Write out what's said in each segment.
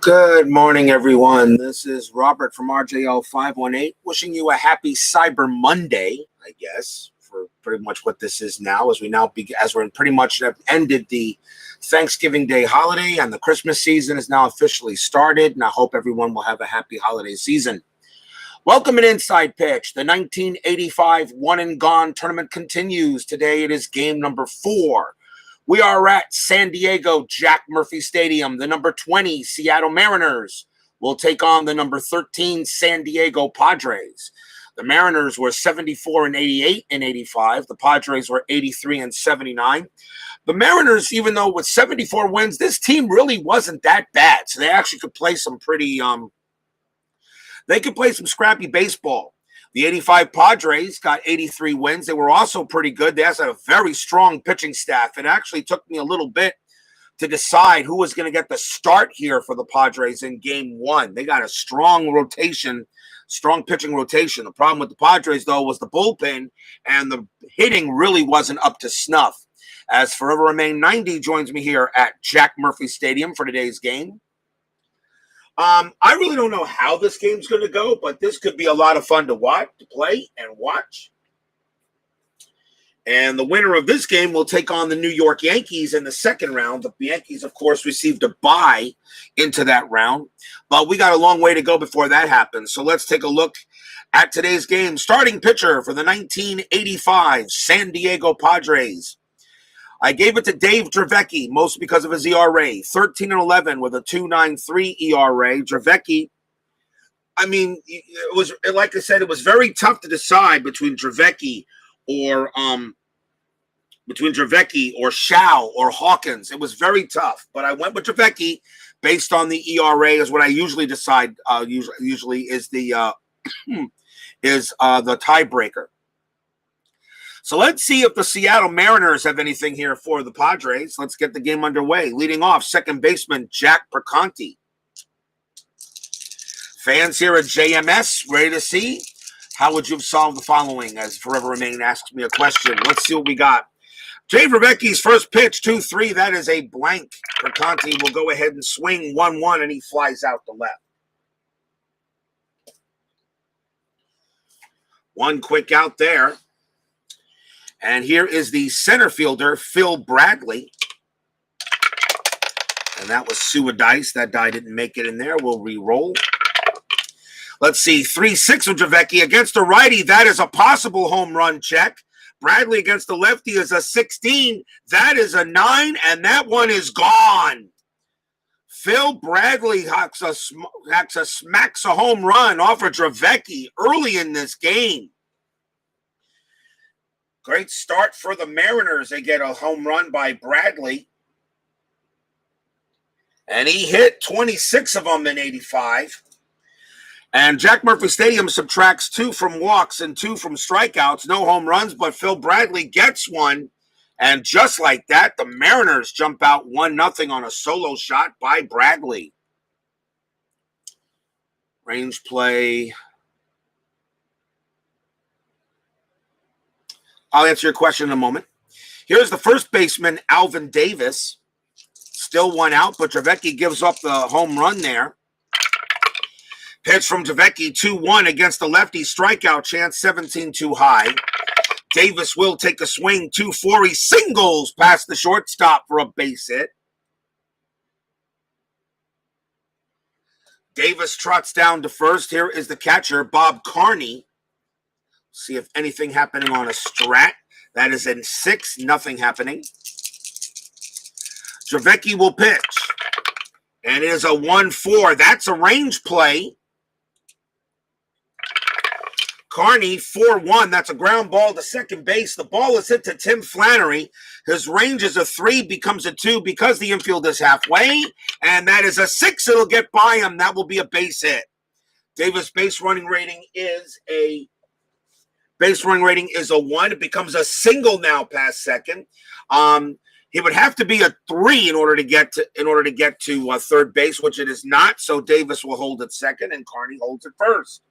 Good morning, everyone. This is Robert from RJL 518, wishing you a happy Cyber Monday, I guess, for pretty much what this is now, as we're pretty much have ended the Thanksgiving Day holiday and the Christmas season is now officially started, and I hope everyone will have a happy holiday season. Welcome to Inside Pitch. The 1985 One and Gone tournament continues. Today it is game number 4. We are at San Diego Jack Murphy Stadium. The number 20 Seattle Mariners will take on the number 13 San Diego Padres. The Mariners were 74-88 in 85. The Padres were 83-79. The Mariners, even though with 74 wins, this team really wasn't that bad. So they actually could play some scrappy baseball. The 85 Padres got 83 wins. They were also pretty good. They had a very strong pitching staff. It actually took me a little bit to decide who was going to get the start here for the Padres in game 1. They got a strong pitching rotation. The problem with the Padres, though, was the bullpen, and the hitting really wasn't up to snuff. As Forever Remain 90 joins me here at Jack Murphy Stadium for today's game. I really don't know how this game's going to go, but this could be a lot of fun to play and watch. And the winner of this game will take on the New York Yankees in the second round. The Yankees, of course, received a bye into that round, but we got a long way to go before that happens. So let's take a look at today's game. Starting pitcher for the 1985 San Diego Padres. I gave it to Dave Dravecky, most because of his ERA, 13-11 with a 2.93 ERA. Dravecky, it was, like I said, it was very tough to decide between Dravecky or Shao or Hawkins. It was very tough, but I went with Dravecky based on the ERA, is what I usually decide. Usually is the tiebreaker. So let's see if the Seattle Mariners have anything here for the Padres. Let's get the game underway. Leading off, second baseman Jack Perconti. Fans here at JMS, ready to see? How would you have solved the following? As Forever Remain asks me a question. Let's see what we got. Dravecky's first pitch, 2-3. That is a blank. Perconti will go ahead and swing 1-1, and he flies out the left. One quick out there. And here is the center fielder, Phil Bradley. And that was Sue Dice. That die didn't make it in there. We'll re-roll. Let's see. 3-6 with Dravecky against the righty. That is a possible home run check. Bradley against the lefty is a 16. That is a 9, and that one is gone. Phil Bradley smacks a home run off of Dravecky early in this game. Great start for the Mariners. They get a home run by Bradley. And he hit 26 of them in 85. And Jack Murphy Stadium subtracts 2 from walks and 2 from strikeouts. No home runs, but Phil Bradley gets one. And just like that, the Mariners jump out 1-0 on a solo shot by Bradley. Range play. I'll answer your question in a moment. Here's the first baseman, Alvin Davis. Still 1 out, but Dravecky gives up the home run there. Pitch from Dravecky, 2-1 against the lefty. Strikeout chance, 17 too high. Davis will take a swing, 2-4. He singles past the shortstop for a base hit. Davis trots down to first. Here is the catcher, Bob Carney. See if anything happening on a strat. That is in 6, nothing happening. Dravecky will pitch. And it is a 1-4. That's a range play. Carney, 4-1. That's a ground ball to second base. The ball is hit to Tim Flannery. His range is a 3, becomes a 2 because the infield is halfway. And that is a 6. It'll get by him. That will be a base hit. Davis' base running rating is a 1. It becomes a single now past second. He would have to be a 3 in order to get to third base, which it is not. So Davis will hold it second, and Carney holds it first.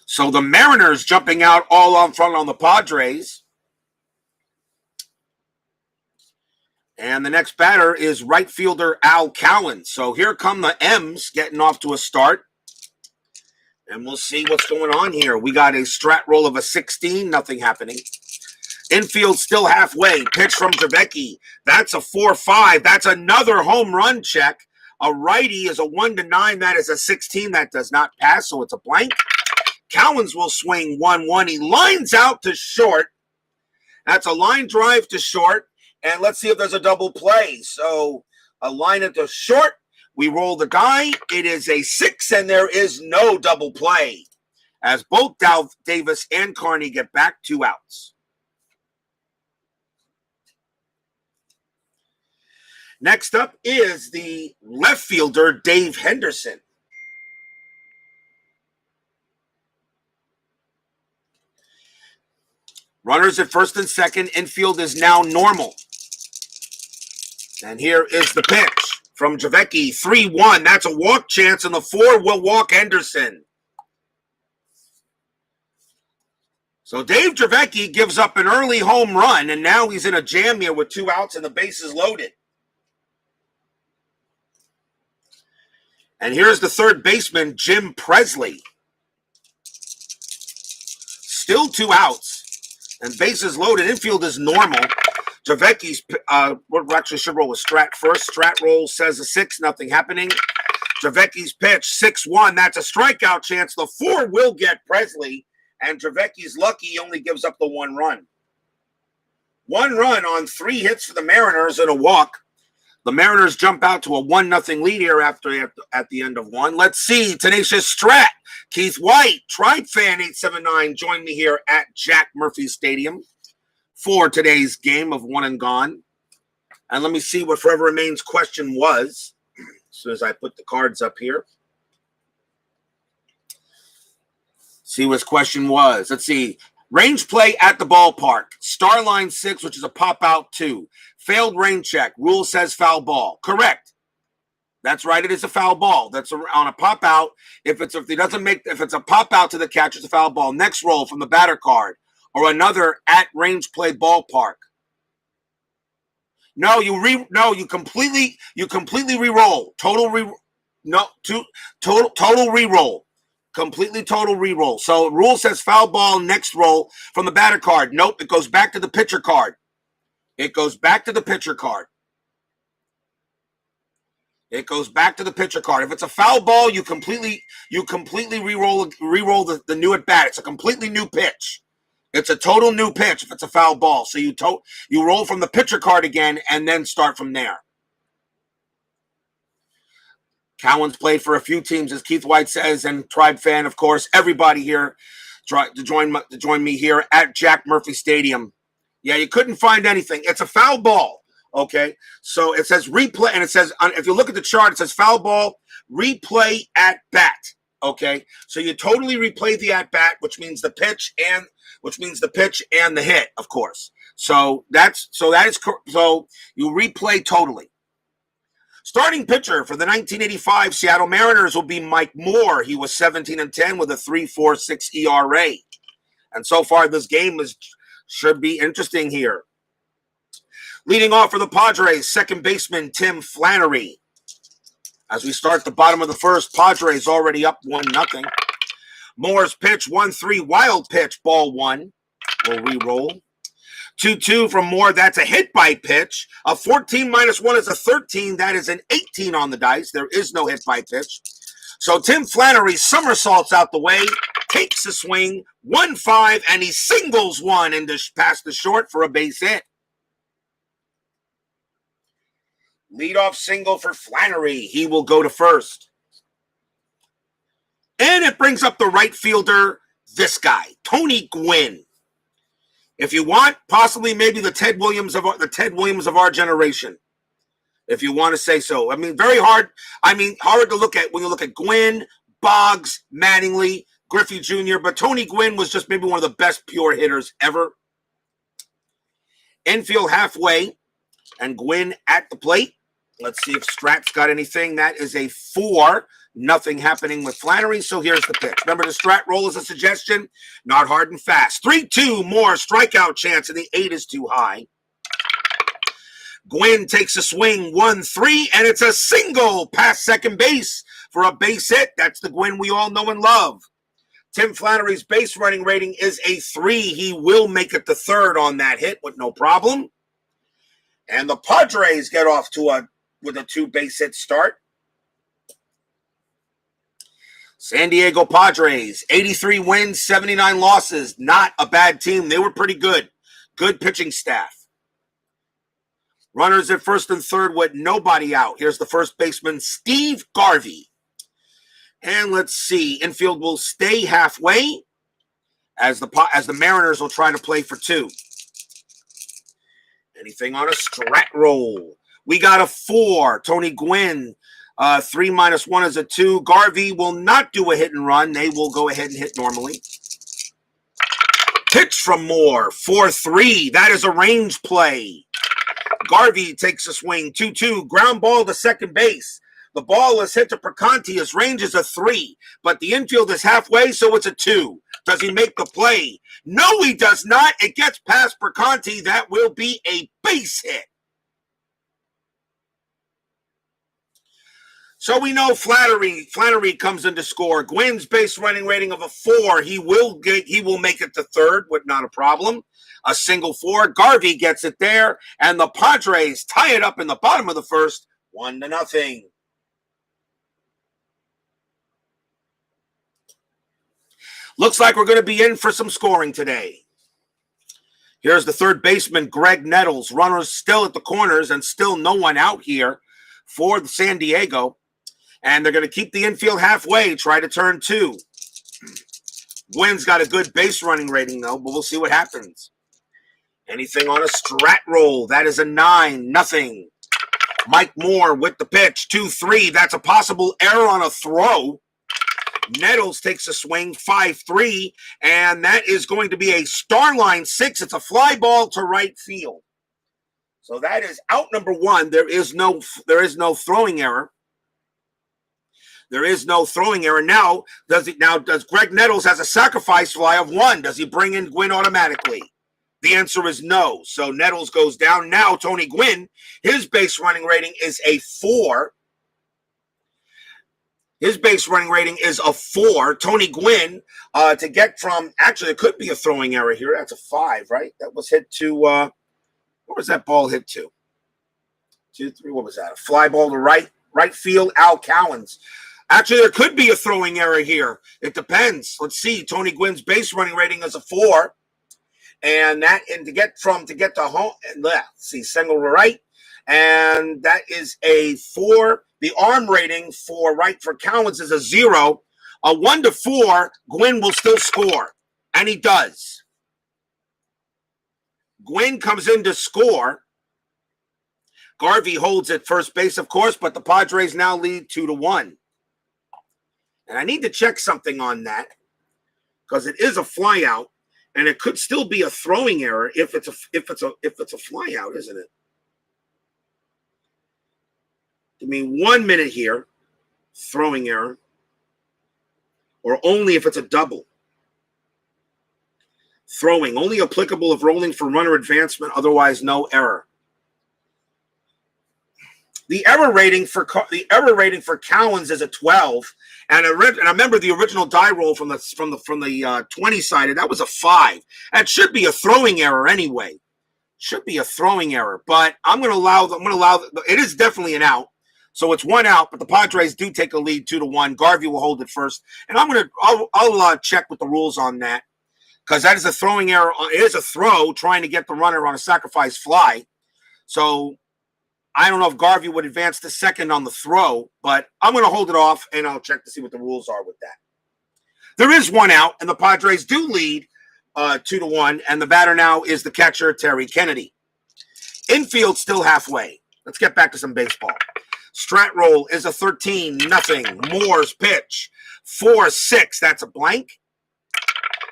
So the Mariners jumping out all on front on the Padres. And the next batter is right fielder Al Cowan. So here come the M's getting off to a start. And we'll see what's going on here. We got a strat roll of a 16, nothing happening. Infield still halfway. Pitch from Dravecky. That's a 4-5. That's another home run check. A righty is a 1-9. That is a 16. That does not pass, so it's a blank. Cowens will swing 1-1. He lines out to short. That's a line drive to short. And let's see if there's a double play. So a line at the short. We roll the die. It is a 6, and there is no double play, as both Davis and Carney get back 2 outs. Next up is the left fielder, Dave Henderson. Runners at first and second. Infield is now normal. And here is the pitch from Dravecky. 3-1. That's a walk chance, and the 4 will walk Henderson. So Dave Dravecky gives up an early home run, and now he's in a jam here with 2 outs and the bases loaded. And here's the third baseman, Jim Presley. Still 2 outs and bases loaded. Infield is normal. Dravecky's, what actually should roll a strat first. Strat roll says a 6, nothing happening. Dravecky's pitch, 6-1. That's a strikeout chance. The 4 will get Presley. And Dravecky's lucky he only gives up the 1 run. 1 run on 3 hits for the Mariners and a walk. The Mariners jump out to a 1-0 lead here at the end of 1. Let's see. Tenacious Strat. Keith White, Tribe Fan 879, join me here at Jack Murphy Stadium for today's game of One and Gone. And let me see what Forever Remains question was as soon as I put the cards up here. See what his question was. Let's see. Range play at the ballpark. Star line 6, which is a pop-out 2. Failed rain check. Rule says foul ball. Correct. That's right. It is a foul ball. That's on a pop-out. If it's a pop-out to the catcher, it's a foul ball. Next roll from the batter card or another at range play ballpark. No, you completely re-roll. Total re-roll. Completely total re-roll. So rule says foul ball, next roll from the batter card. Nope, it goes back to the pitcher card. It goes back to the pitcher card. It goes back to the pitcher card. If it's a foul ball, you completely re-roll the new at bat. It's a completely new pitch. It's a total new pitch if it's a foul ball. So you roll from the pitcher card again and then start from there. Cowan's played for a few teams, as Keith White says, and Tribe Fan, of course. Everybody here to join me here at Jack Murphy Stadium. Yeah, you couldn't find anything. It's a foul ball, okay? So it says replay, and it says, if you look at the chart, it says foul ball, replay at bat, okay? So you totally replay the at bat, which means the pitch and the hit, of course. So you replay totally. Starting pitcher for the 1985 Seattle Mariners will be Mike Moore. He was 17-10 with a 3.46 ERA. And so far, this game should be interesting here. Leading off for the Padres, second baseman Tim Flannery. As we start the bottom of the first, Padres already up 1-0. Moore's pitch, 1-3, wild pitch, ball 1. We'll re-roll. 2-2 from Moore. That's a hit by pitch. A 14 minus 1 is a 13. That is an 18 on the dice. There is no hit by pitch. So Tim Flannery somersaults out the way, takes a swing, 1-5, and he singles one and past the short for a base hit. Leadoff single for Flannery. He will go to first. And it brings up the right fielder, this guy, Tony Gwynn. If you want, possibly maybe the Ted Williams of our generation, if you want to say so. I mean, very hard. I mean, hard to look at when you look at Gwynn, Boggs, Mattingly, Griffey Jr., but Tony Gwynn was just maybe one of the best pure hitters ever. Infield halfway, and Gwynn at the plate. Let's see if Strat's got anything. That is a 4. Nothing happening with Flannery, so here's the pitch. Remember, the strat roll is a suggestion. Not hard and fast. 3-2, more strikeout chance, and the 8 is too high. Gwynn takes a swing, 1-3, and it's a single past second base for a base hit. That's the Gwynn we all know and love. Tim Flannery's base running rating is a 3. He will make it to third on that hit with no problem. And the Padres get off to with a 2 base hit start. San Diego Padres, 83 wins, 79 losses. Not a bad team. They were pretty good. Good pitching staff. Runners at first and third with nobody out. Here's the first baseman, Steve Garvey. And let's see, infield will stay halfway as the Mariners will try to play for 2. Anything on a strat roll? We got a 4. Tony Gwynn, 3 minus 1 is a 2. Garvey will not do a hit and run. They will go ahead and hit normally. Pitch from Moore, 4-3. That is a range play. Garvey takes a swing, 2-2. Ground ball to second base. The ball is hit to Perconti. His range is a 3, but the infield is halfway, so it's a 2. Does he make the play? No, he does not. It gets past Perconti. That will be a base hit. So we know Flannery comes in to score. Gwynn's base running rating of a 4. He will make it to third with not a problem. A single 4. Garvey gets it there, and the Padres tie it up in the bottom of the first, 1-0. Looks like we're going to be in for some scoring today. Here's the third baseman, Greg Nettles. Runners still at the corners and still no one out here for the San Diego. And they're going to keep the infield halfway, try to turn 2. Gwynn's got a good base running rating, though, but we'll see what happens. Anything on a strat roll? That is a 9-0. Mike Moore with the pitch, 2-3. That's a possible error on a throw. Nettles takes a swing, 5-3, and that is going to be a star line 6. It's a fly ball to right field. So that is out number 1. There is no throwing error. There is no throwing error. Now, does Greg Nettles has a sacrifice fly of 1? Does he bring in Gwynn automatically? The answer is no. So Nettles goes down. Now Tony Gwynn, his base running rating is a 4. His base running rating is a 4. Tony Gwynn, to get from, actually, it could be a throwing error here. That's a 5, right? That was hit to, where was that ball hit to? 2-3, what was that? A fly ball to right field, Al Cowens. Actually, there could be a throwing error here. It depends. Let's see. Tony Gwynn's base running rating is a 4. And to get to home, let's see, single to right. And that is a 4. The arm rating for Cowens is a 0. A 1-4, Gwynn will still score. And he does. Gwynn comes in to score. Garvey holds at first base, of course, but the Padres now lead 2-1. And I need to check something on that because it is a fly out, and it could still be a throwing error if it's a fly out, isn't it? Give me 1 minute here. Throwing error. Or only if it's a double. Throwing. Only applicable if rolling for runner advancement. Otherwise, no error. The error rating for Cowens is a 12. And I remember the original die roll from the 20 sided. That was a 5. That should be a throwing error anyway. Should be a throwing error. But I'm going to allow. It is definitely an out. So it's 1 out, but the Padres do take a lead 2-1. Garvey will hold it first, and I'll check with the rules on that because that is a throwing error. It is a throw trying to get the runner on a sacrifice fly. So I don't know if Garvey would advance to second on the throw, but I'm going to hold it off, and I'll check to see what the rules are with that. There is 1 out, and the Padres do lead 2-1, and the batter now is the catcher, Terry Kennedy. Infield still halfway. Let's get back to some baseball. Strat roll is a 13-0. Moore's pitch, 4-6. That's a blank.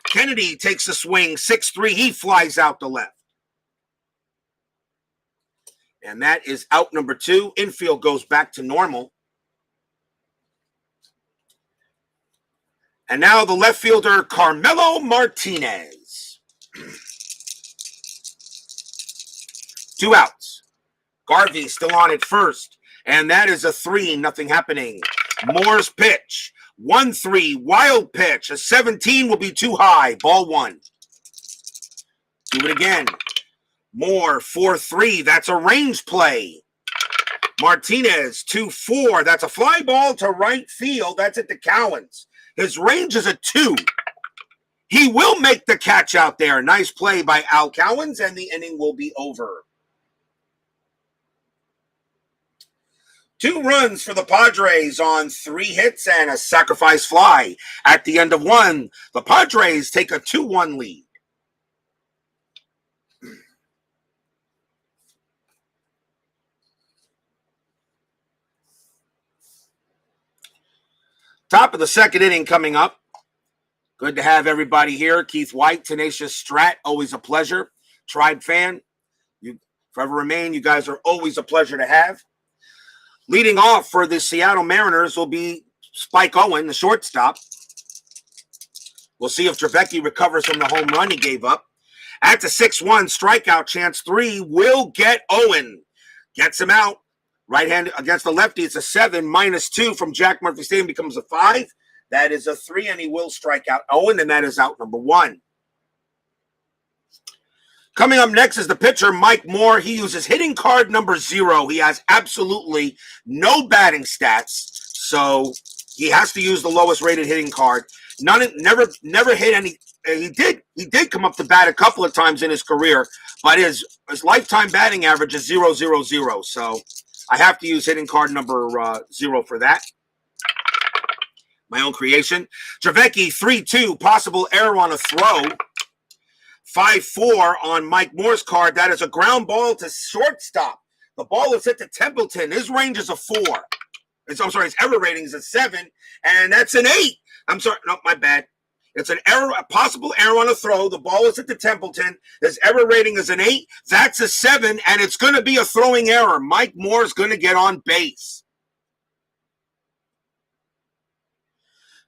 Kennedy takes a swing, 6-3. He flies out the left. And that is out number 2. Infield goes back to normal. And now the left fielder, Carmelo Martinez. 2 outs. Garvey still on at first. And that is a 3, nothing happening. Moore's pitch. 1-3, wild pitch. A 17 will be too high. Ball 1. Do it again. Moore, 4-3. That's a range play. Martinez, 2-4. That's a fly ball to right field. That's at the Cowens. His range is a 2. He will make the catch out there. Nice play by Al Cowens, and the inning will be over. 2 runs for the Padres on 3 hits and a sacrifice fly. At the end of 1, the Padres take a 2-1 lead. Top of the second inning coming up. Good to have everybody here. Keith White, Tenacious Strat, always a pleasure. Tribe fan, you forever remain. You guys are always a pleasure to have. Leading off for the Seattle Mariners will be Spike Owen, the shortstop. We'll see if Dravecky recovers from the home run he gave up. At the 6-1 strikeout chance, 3 will get Owen. Gets him out. Right hand against the lefty, it's a 7. -2 from Jack Murphy Stadium becomes a 5. That is a 3, and he will strike out Owen, and that is out number 1. Coming up next is the pitcher, Mike Moore. He uses hitting card number 0. He has absolutely no batting stats, so he has to use the lowest rated hitting card. Never hit any. He did come up to bat a couple of times in his career, but his lifetime batting average is 0.000. So I have to use hitting card number 0 for that. My own creation. Dravecky, 3-2, possible error on a throw. 5-4 on Mike Moore's card. That is a ground ball to shortstop. The ball is hit to Templeton. His range is a 4. His error rating is a 7, and that's an 8. I'm sorry, no, my bad. It's an error, a possible error on a throw. The ball is hit to Templeton. His error rating is an 8. That's a 7, and it's going to be a throwing error. Mike Moore is going to get on base.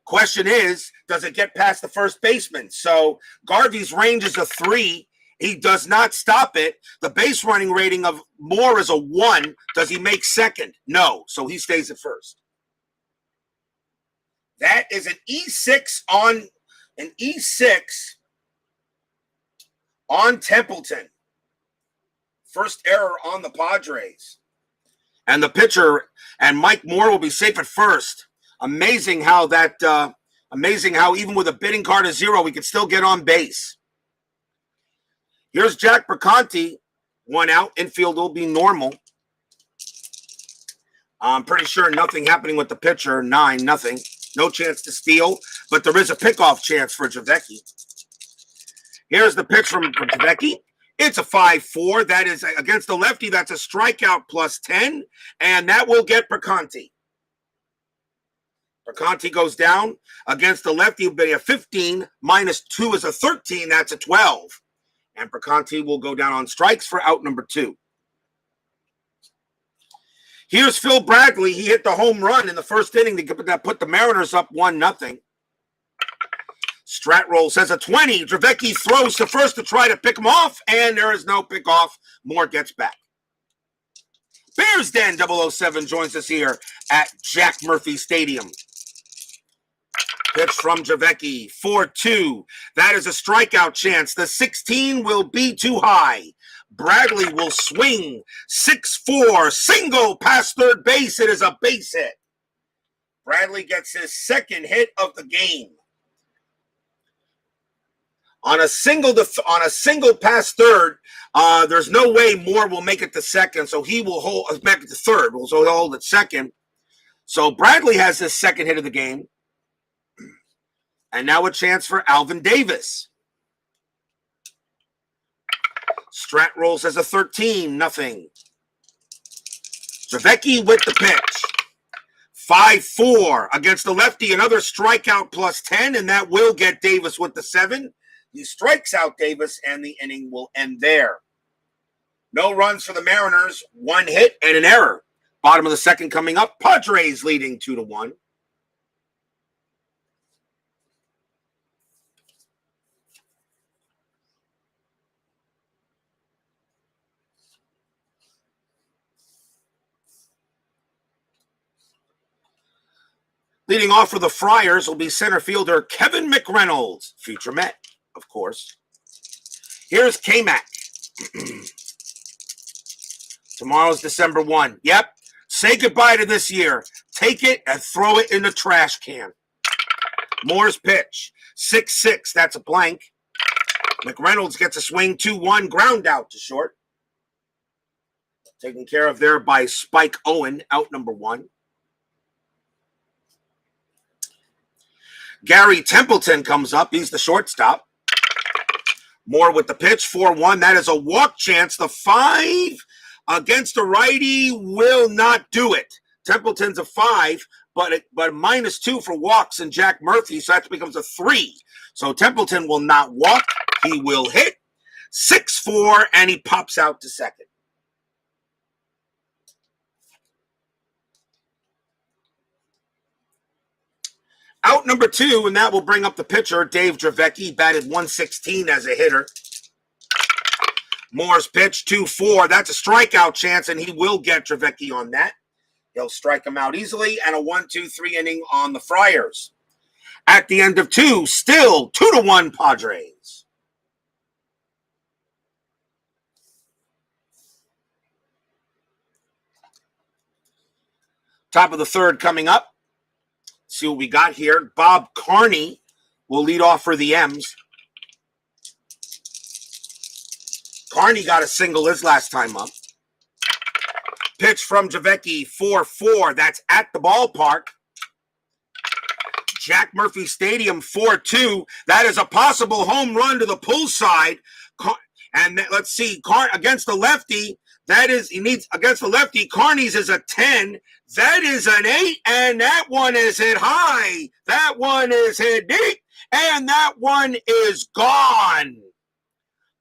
Question is, does it get past the first baseman? So Garvey's range is a 3. He does not stop it. The base running rating of Moore is a 1. Does he make second? No. So he stays at first. That is an E6 on Templeton. First error on the Padres. And the pitcher and Mike Moore will be safe at first. Amazing how even with a bidding card of 0, we could still get on base. Here's Jack Bercanti, 1 out. Infield will be normal. I'm pretty sure nothing happening with the pitcher. 9-0. No chance to steal, but there is a pickoff chance for Dravecky. Here's the pitch from Dravecky. It's a 5-4. That is against the lefty. That's a strikeout plus 10, and that will get Bercanti. Bercanti goes down against the lefty. Will be a 15. -2 is a 13. That's a 12. And Bercanti will go down on strikes for out number 2. Here's Phil Bradley. He hit the home run in the first inning that put the Mariners up 1-0. Strat roll says a 20. Dravecky throws to first to try to pick him off, and there is no pick off. Moore gets back. Bears Den 007 joins us here at Jack Murphy Stadium. Pitch from Dravecky, 4-2. That is a strikeout chance. The 16 will be too high. Bradley will swing. 6-4, single past third base. It is a base hit. Bradley gets his second hit of the game. On a single past third, there's no way Moore will make it to second, so he will make it to third. So he'll hold it second. So Bradley has his second hit of the game. And now a chance for Alvin Davis. Strat rolls as a 13-0. Dravecky with the pitch. 5-4 against the lefty. Another strikeout plus 10, and that will get Davis with the 7. He strikes out Davis, and the inning will end there. No runs for the Mariners. 1 hit and an error. Bottom of the second coming up. Padres leading 2-1. Leading off for the Friars will be center fielder Kevin McReynolds, future Met, of course. Here's K-Mac. Tomorrow's December 1. Yep. Say goodbye to this year. Take it and throw it in the trash can. Moore's pitch. 6-6. That's a blank. McReynolds gets a swing. 2-1. Ground out to short. Taken care of there by Spike Owen. Out number 1. Gary Templeton comes up. He's the shortstop. Moore with the pitch. 4-1. That is a walk chance. The 5 against a righty will not do it. Templeton's a 5, but -2 for walks and Jack Murphy, so that becomes a 3. So Templeton will not walk. He will hit. 6-4, and he pops out to second. Out number 2, and that will bring up the pitcher, Dave Dravecky. He batted .116 as a hitter. Moore's pitch, 2-4. That's a strikeout chance, and he will get Dravecky on that. He'll strike him out easily, and a 1-2-3 inning on the Friars. At the end of 2, still 2-1 Padres. Top of the 3rd coming up. See what we got here. Bob Carney will lead off for the M's. Carney got a single his last time up. Pitch from Dravecky, 4-4. That's at the ballpark. Jack Murphy Stadium, 4-2. That is a possible home run to the pull side. And let's see, against the lefty, against the lefty, Carney's is a 10. That is an 8, and that one is hit high. That one is hit deep, and that one is gone.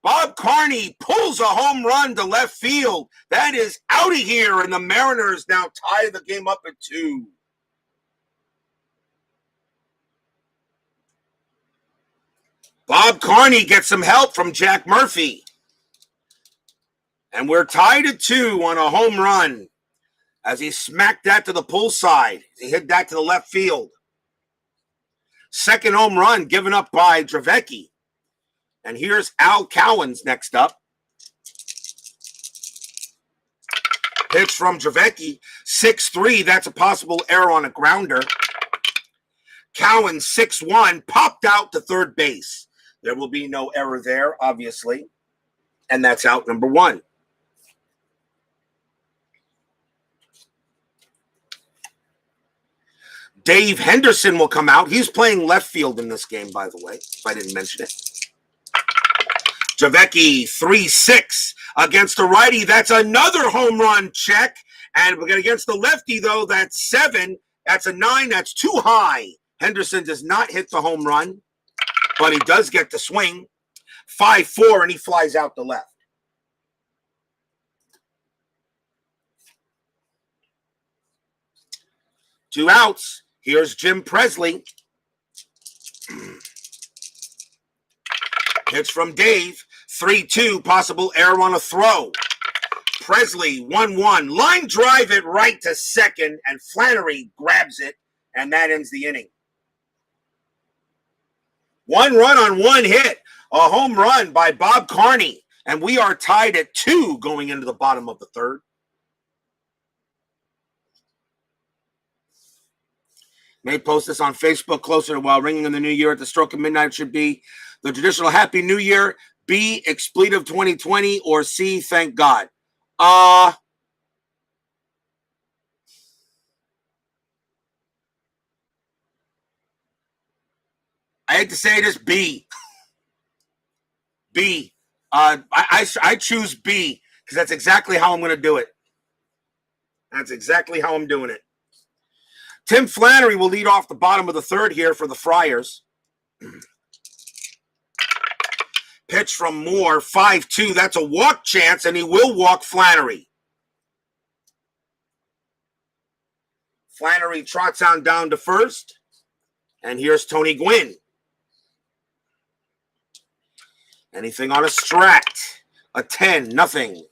Bob Carney pulls a home run to left field. That is out of here, and the Mariners now tie the game up at 2. Bob Carney gets some help from Jack Murphy. And we're tied at 2 on a home run as he smacked that to the pull side. He hit that to the left field. Second home run given up by Dravecky. And here's Al Cowens next up. Pitch from Dravecky, 6-3. That's a possible error on a grounder. Cowens, 6-1, popped out to third base. There will be no error there, obviously. And that's out number 1. Dave Henderson will come out. He's playing left field in this game, by the way, if I didn't mention it. Dravecky, 3-6 against the righty. That's another home run check. And we're against the lefty, though, that's 7. That's a 9. That's too high. Henderson does not hit the home run, but he does get the swing. 5-4, and he flies out the left. Two outs. Here's Jim Presley. Pitch from Dave. 3-2. Possible error on a throw. Presley, 1-1. Line drive it right to second, and Flannery grabs it, and that ends the inning. 1 run on 1 hit. A home run by Bob Carney. And we are tied at 2 going into the bottom of the 3rd. May post this on Facebook closer to while ringing in the new year at the stroke of midnight. It should be the traditional Happy New Year, B, expletive 2020, or C, thank God. I hate to say this, B. B. I choose B because that's exactly how I'm going to do it. That's exactly how I'm doing it. Tim Flannery will lead off the bottom of the 3rd here for the Friars. Pitch from Moore, 5-2. That's a walk chance, and he will walk Flannery. Flannery trots on down to first, and here's Tony Gwynn. Anything on a strat? A 10, nothing.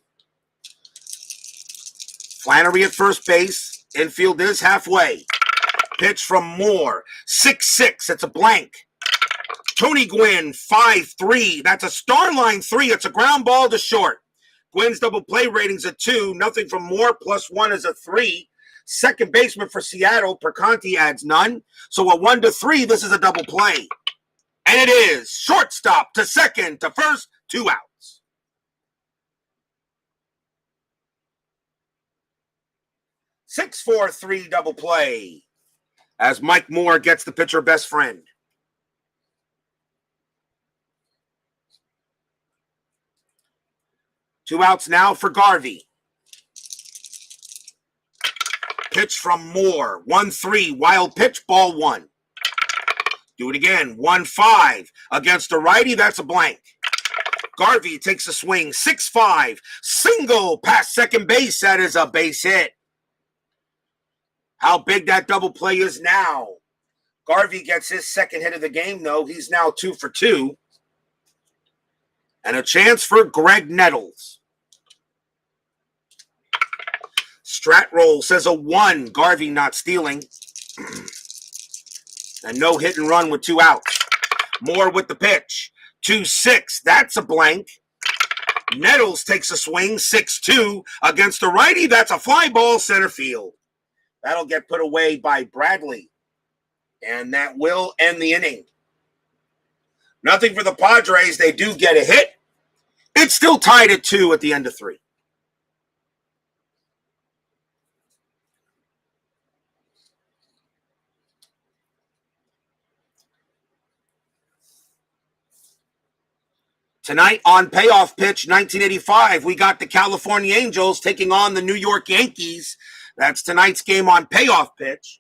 Flannery at first base. Infield is halfway. Pitch from Moore. 6-6. It's a blank. Tony Gwynn, 5-3. That's a star line 3. It's a ground ball to short. Gwynn's double play rating's a 2. Nothing from Moore. +1 is a 3. Second baseman for Seattle, Perconti adds none. So a 1-3, this is a double play. And it is shortstop to second to first, 2 outs. Six-4-3 double play as Mike Moore gets the pitcher best friend. Two outs now for Garvey. Pitch from Moore. 1-3. Wild pitch. Ball 1. Do it again. 1-5. Against a righty. That's a blank. Garvey takes a swing. 6-5. Single past second base. That is a base hit. How big that double play is now. Garvey gets his second hit of the game, though. He's now 2 for 2. And a chance for Greg Nettles. Strat roll says a 1. Garvey not stealing. And no hit and run with 2 outs. Moore with the pitch. 2-6. That's a blank. Nettles takes a swing. 6-2. Against the righty. That's a fly ball center field. That'll get put away by Bradley. And that will end the inning. Nothing for the Padres. They do get a hit. It's still tied at 2 at the end of 3. Tonight on Payoff Pitch 1985, we got the California Angels taking on the New York Yankees. That's tonight's game on Payoff Pitch.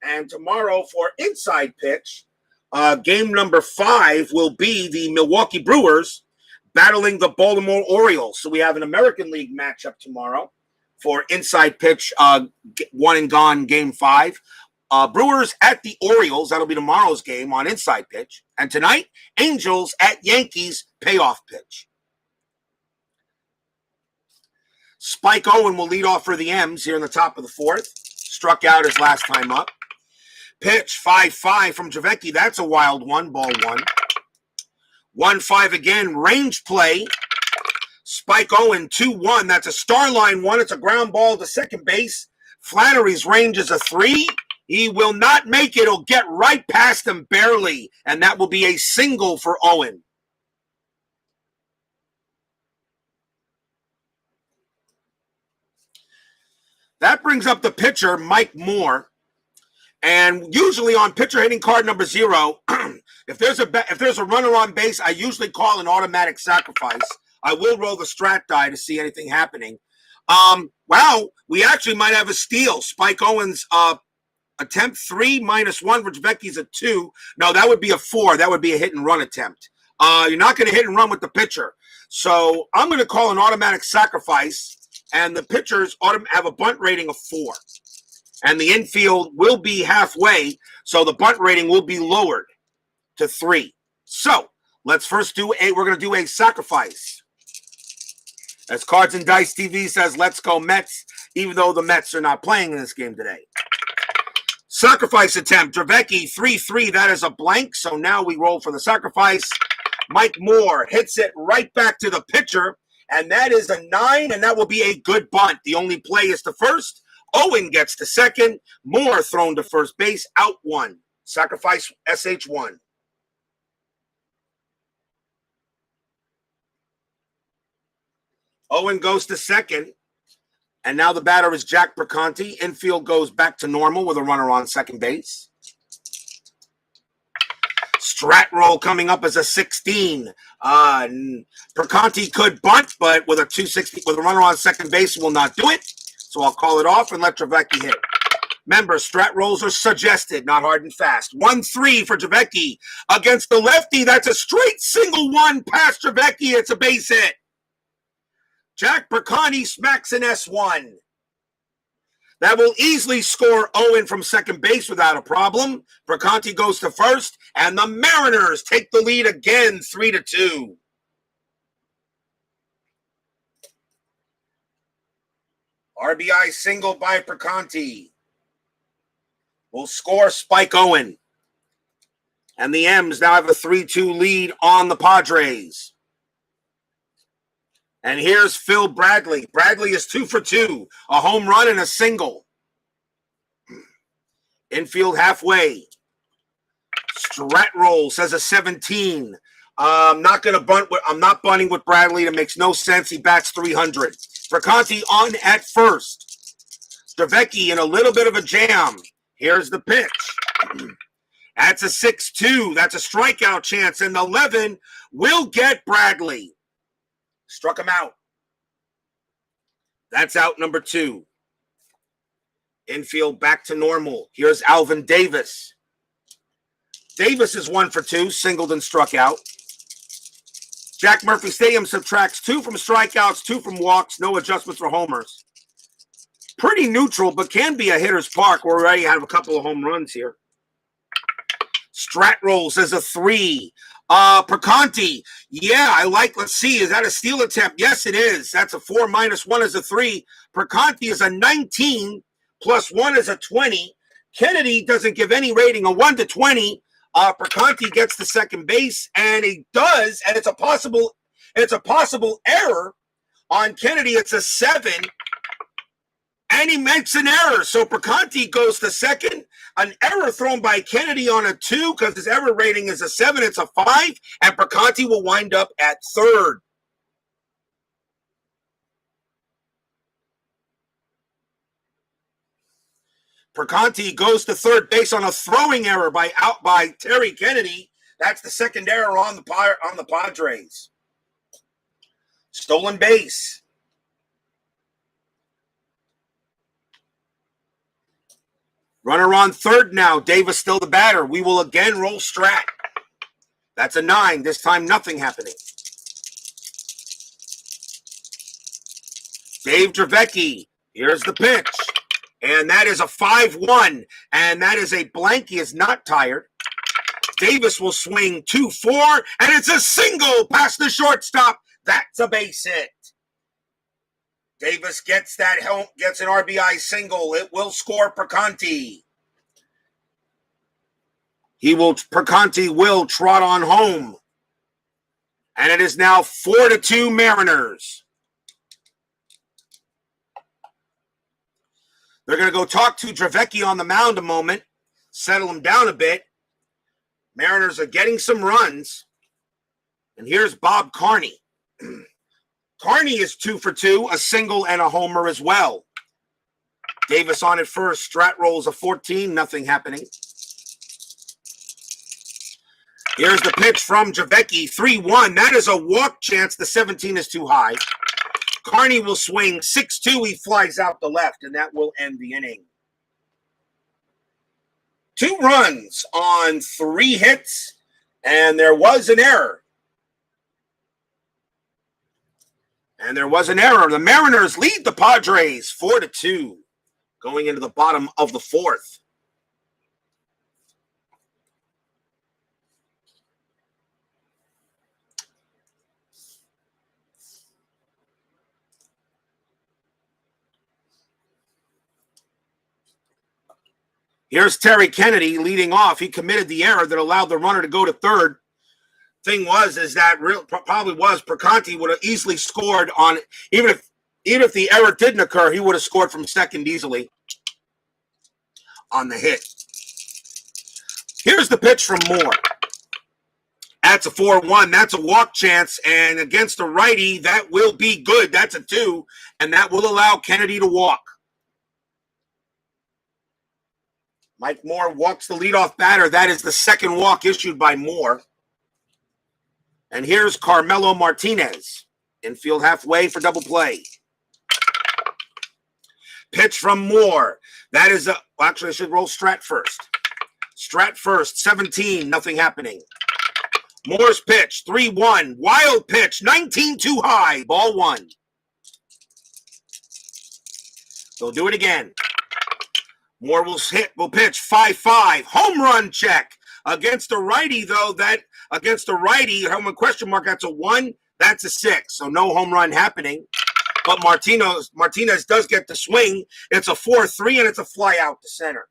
And tomorrow for Inside Pitch, game number 5 will be the Milwaukee Brewers battling the Baltimore Orioles. So we have an American League matchup tomorrow for Inside Pitch, one and gone game 5. Brewers at the Orioles. That'll be tomorrow's game on Inside Pitch. And tonight, Angels at Yankees, Payoff Pitch. Spike Owen will lead off for the M's here in the top of the 4th. Struck out his last time up. Pitch, 5-5 from Dravecky. That's a wild one, ball 1. 1-5 again, range play. Spike Owen, 2-1. That's a star line 1. It's a ground ball to second base. Flannery's range is a 3. He will not make it. He'll get right past him barely. And that will be a single for Owen. That brings up the pitcher, Mike Moore. And usually on pitcher hitting card number 0, if there's a runner on base, I usually call an automatic sacrifice. I will roll the strat die to see anything happening. Wow, we actually might have a steal. Spike Owens attempt 3 minus 1 for Draveki's a 2. No, that would be a 4. That would be a hit and run attempt. You're not going to hit and run with the pitcher. So I'm going to call an automatic sacrifice, and the pitchers have a bunt rating of 4. And the infield will be halfway, so the bunt rating will be lowered to 3. So let's first we're going to do a sacrifice. As Cards and Dice TV says, let's go Mets, even though the Mets are not playing in this game today. Sacrifice attempt, Dravecky, 3-3. That is a blank, so now we roll for the sacrifice. Mike Moore hits it right back to the pitcher, and that is a 9, and that will be a good bunt. The only play is to first. Owen gets to second. Moore thrown to first base, out 1. Sacrifice SH1. Owen goes to second. And now the batter is Jack Perconti. Infield goes back to normal with a runner on second base. Strat roll coming up as a 16. Perconti could bunt, but with a 260 with a runner on second base will not do it. So I'll call it off and let Dravecky hit. Remember, strat rolls are suggested, not hard and fast. 1-3 for Dravecky against the lefty. That's a straight single 1 past Dravecky. It's a base hit. Jack Perconti smacks an S1. That will easily score Owen from second base without a problem. Perconti goes to first, and the Mariners take the lead again, 3-2. RBI single by Perconti. will score Spike Owen. And the M's now have a 3-2 lead on the Padres. And here's Phil Bradley. Bradley is 2 for 2, a home run and a single. Infield halfway. Strat roll says a 17. I'm not bunting with Bradley. That makes no sense. He bats 300. Bricanti on at first. Dravecky in a little bit of a jam. Here's the pitch. That's a 6-2. That's a strikeout chance. And 11 will get Bradley. Struck him out. That's out number 2. Infield back to normal. Here's Alvin Davis. Davis is 1 for 2, singled and struck out. Jack Murphy Stadium subtracts 2 from strikeouts, 2 from walks, no adjustments for homers. Pretty neutral, but can be a hitter's park. We already have a couple of home runs here. Strat rolls as a 3. Bricanti, yeah, I like, let's see, is that a steal attempt? Yes, it is. That's a 4 minus 1 is a 3. Bricanti is a 19 plus 1 is a 20. Kennedy doesn't give any rating, a 1 to 20. Bricanti gets to second base, and he does, and it's a possible error on Kennedy. It's a 7, and he makes an error. So Bricanti goes to second. An error thrown by Kennedy on a 2 because his error rating is a 7. It's a 5, and Bricanti will wind up at third. Bricanti goes to third base on a throwing error by Terry Kennedy. That's the second error on the Padres. Stolen base. Runner on third now. Davis still the batter. We will again roll Strat. That's a 9. This time nothing happening. Dave Dravecky. Here's the pitch. And that is a 5-1. And that is a blank. He is not tired. Davis will swing 2-4. And it's a single past the shortstop. That's a base hit. Davis gets that help, gets an RBI single. It will score Bricanti. Bricanti will trot on home. And it is now 4-2 Mariners. They're going to go talk to Dravecky on the mound a moment, settle him down a bit. Mariners are getting some runs. And here's Bob Carney. Carney is 2 for 2, a single and a homer as well. Davis on at first. Strat rolls a 14, nothing happening. Here's the pitch from Dravecky, 3-1. That is a walk chance. The 17 is too high. Carney will swing 6-2. He flies out the left, and that will end the inning. 2 runs on 3 hits, and there was an error. The Mariners lead the Padres 4-2 going into the bottom of the 4th. Here's Terry Kennedy leading off. He committed the error that allowed the runner to go to third. Thing was, is that Bricanti would have easily scored on, even if the error didn't occur, he would have scored from second easily on the hit. Here's the pitch from Moore. That's a 4-1. That's a walk chance, and against a righty, that will be good. That's a 2, and that will allow Kennedy to walk. Mike Moore walks the leadoff batter. That is the second walk issued by Moore. And here's Carmelo Martinez. Infield halfway for double play. Pitch from Moore. That is actually, I should roll Strat first. Strat first, 17, nothing happening. Moore's pitch, 3-1. Wild pitch, 19 too high. Ball 1. They'll do it again. Moore will pitch 5-5. Home run check. Against a righty, though, home run question mark, that's a 1, that's a 6. So no home run happening. But Martinez does get the swing. It's a 4-3, and it's a fly out to center.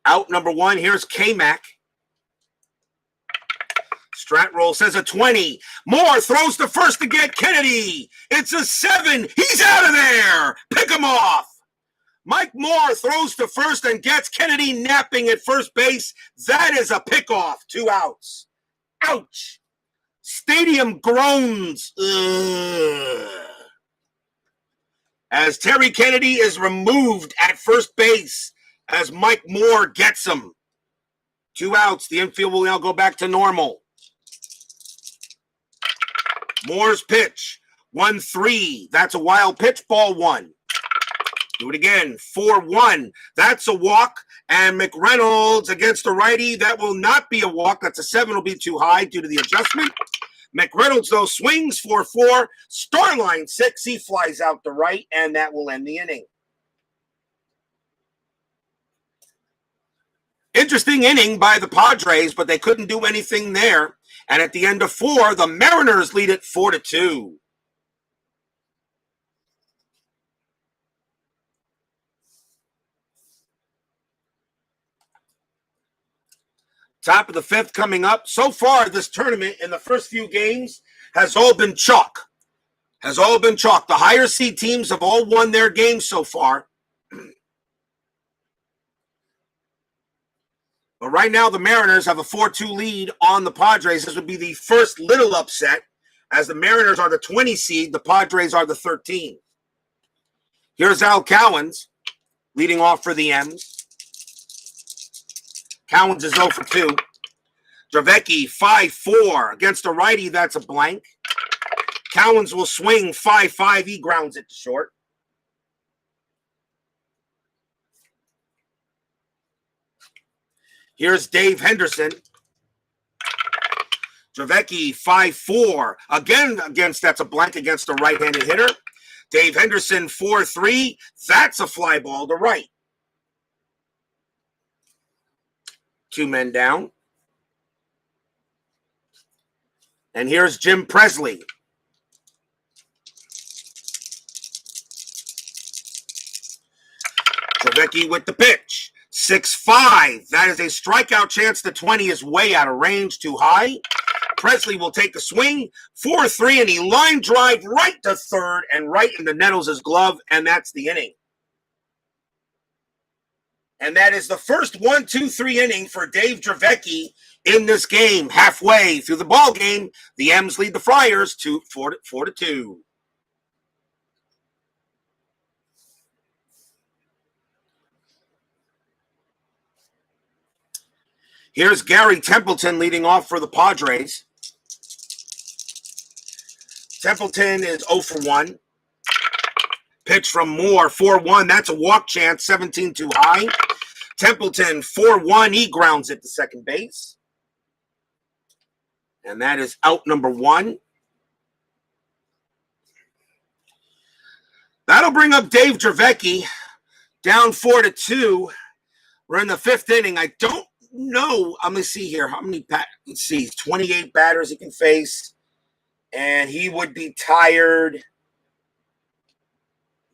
Out number 1. Here's K-Mac. Strat roll says a 20. Moore throws to first to get Kennedy. It's a 7. He's out of there. Pick him off. Mike Moore throws to first and gets Kennedy napping at first base. That is a pickoff. 2 outs. Ouch. Stadium groans. Ugh. As Terry Kennedy is removed at first base as Mike Moore gets him. 2 outs. The infield will now go back to normal. Moore's pitch. 1-3. That's a wild pitch. Ball 1. Do it again. 4-1. That's a walk. And McReynolds against the righty. That will not be a walk. That's a 7. Will be too high due to the adjustment. McReynolds, though, swings 4-4. Starline 6. He flies out to right, and that will end the inning. Interesting inning by the Padres, but they couldn't do anything there. And at the end of 4, the Mariners lead it 4-2. Top of the 5th coming up. So far, this tournament in the first few games has all been chalk. The higher seed teams have all won their games so far. But right now, the Mariners have a 4-2 lead on the Padres. This would be the first little upset, as the Mariners are the 20 seed. The Padres are the 13. Here's Al Cowens leading off for the M's. Cowens is 0 for 2. Dravecky, 5-4. Against a righty, that's a blank. Cowens will swing 5-5. He grounds it to short. Here's Dave Henderson. Dravecky, 5-4. Again, that's a blank against a right-handed hitter. Dave Henderson, 4-3. That's a fly ball to right. 2 men down. And here's Jim Presley. Dravecky with the pitch. 6-5. That is a strikeout chance. The 20 is way out of range, too high. Presley will take a swing. 4-3, and he line drive right to third and right in the Nettles' glove, and that's the inning. And that is the first 1-2-3 inning for Dave Dravecky in this game. Halfway through the ball game, the M's lead the Friars 4-2. Here's Gary Templeton leading off for the Padres. Templeton is 0 for 1. Pitch from Moore, 4-1. That's a walk chance, 17 too high. Templeton, 4-1. He grounds it to second base. And that is out number 1. That'll bring up Dave Dravecky, down 4-2. We're in the 5th inning. I don't know. I'm going to see here. How many, let's see, 28 batters he can face. And he would be tired.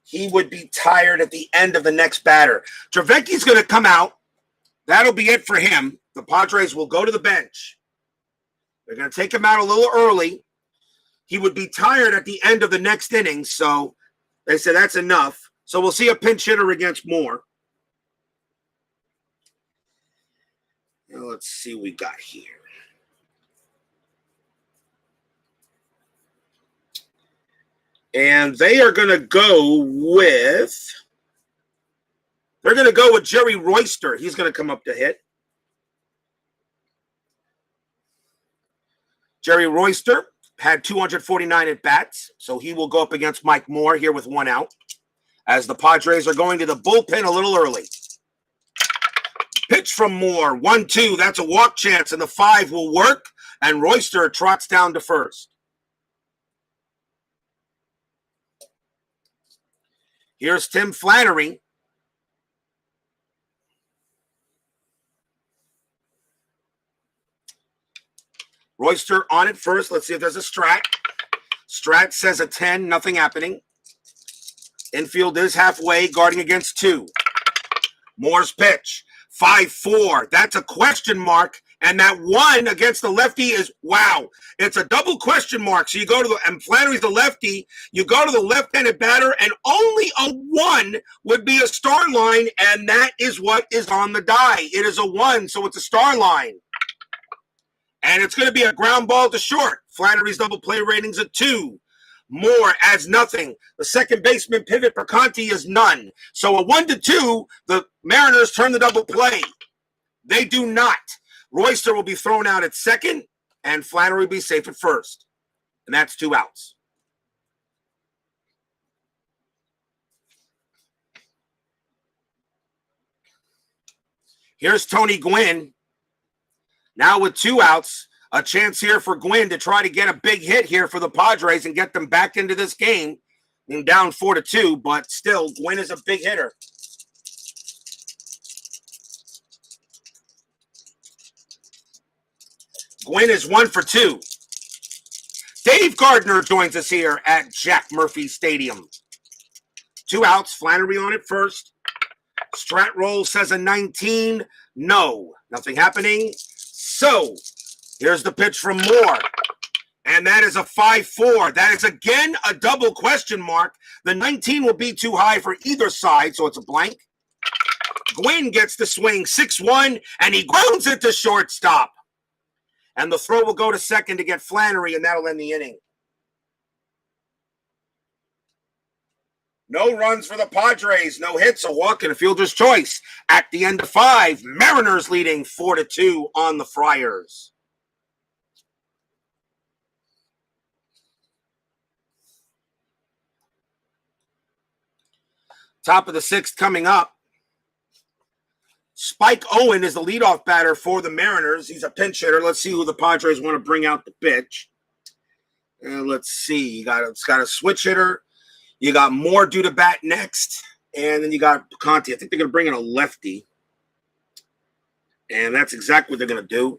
He would be tired at the end of the next batter. Dravecky's going to come out. That'll be it for him. The Padres will go to the bench. They're going to take him out a little early. He would be tired at the end of the next inning, so they said that's enough. So we'll see a pinch hitter against Moore. Now let's see what we got here. And they are going to go with Jerry Royster. He's going to come up to hit. Jerry Royster had 249 at-bats, so he will go up against Mike Moore here with 1 out, as the Padres are going to the bullpen a little early. Pitch from Moore, 1-2. That's a walk chance, and the 5 will work, and Royster trots down to first. Here's Tim Flannery. Royster on it first. Let's see if there's a strat. Strat says a 10, nothing happening. Infield is halfway, guarding against 2. Moore's pitch. 5-4. That's a question mark. And that 1 against the lefty is, wow, it's a double question mark. So you go to the, and Flannery's the lefty, you go to the left-handed batter, and only a 1 would be a star line, and that is what is on the die. It is a 1, so it's a star line. And it's going to be a ground ball to short. Flannery's double play rating's a 2. Moore adds nothing. The second baseman pivot for Conti is none. So a 1-2, the Mariners turn the double play. They do not. Royster will be thrown out at second, and Flannery will be safe at first. And that's 2 outs. Here's Tony Gwynn. Now with 2 outs, a chance here for Gwynn to try to get a big hit here for the Padres and get them back into this game. And down 4-2, but still, Gwynn is a big hitter. Gwynn is 1 for 2. Dave Gardner joins us here at Jack Murphy Stadium. 2 outs, Flannery on it first. Strat roll says a 19. No, nothing happening. So, here's the pitch from Moore. And that is a 5-4. That is again a double question mark. The 19 will be too high for either side, so it's a blank. Gwynn gets the swing 6-1, and he grounds it to shortstop. And the throw will go to second to get Flannery, and that'll end the inning. No runs for the Padres, no hits, a walk, and a fielder's choice. At the end of 5, Mariners leading 4-2 on the Friars. Top of the 6th coming up. Spike Owen is the leadoff batter for the Mariners. He's a pinch hitter. Let's see who the Padres want to bring out the pitch. And let's see. It's got a switch hitter. You got Moore due to bat next. And then you got Conti. I think they're going to bring in a lefty. And that's exactly what they're going to do.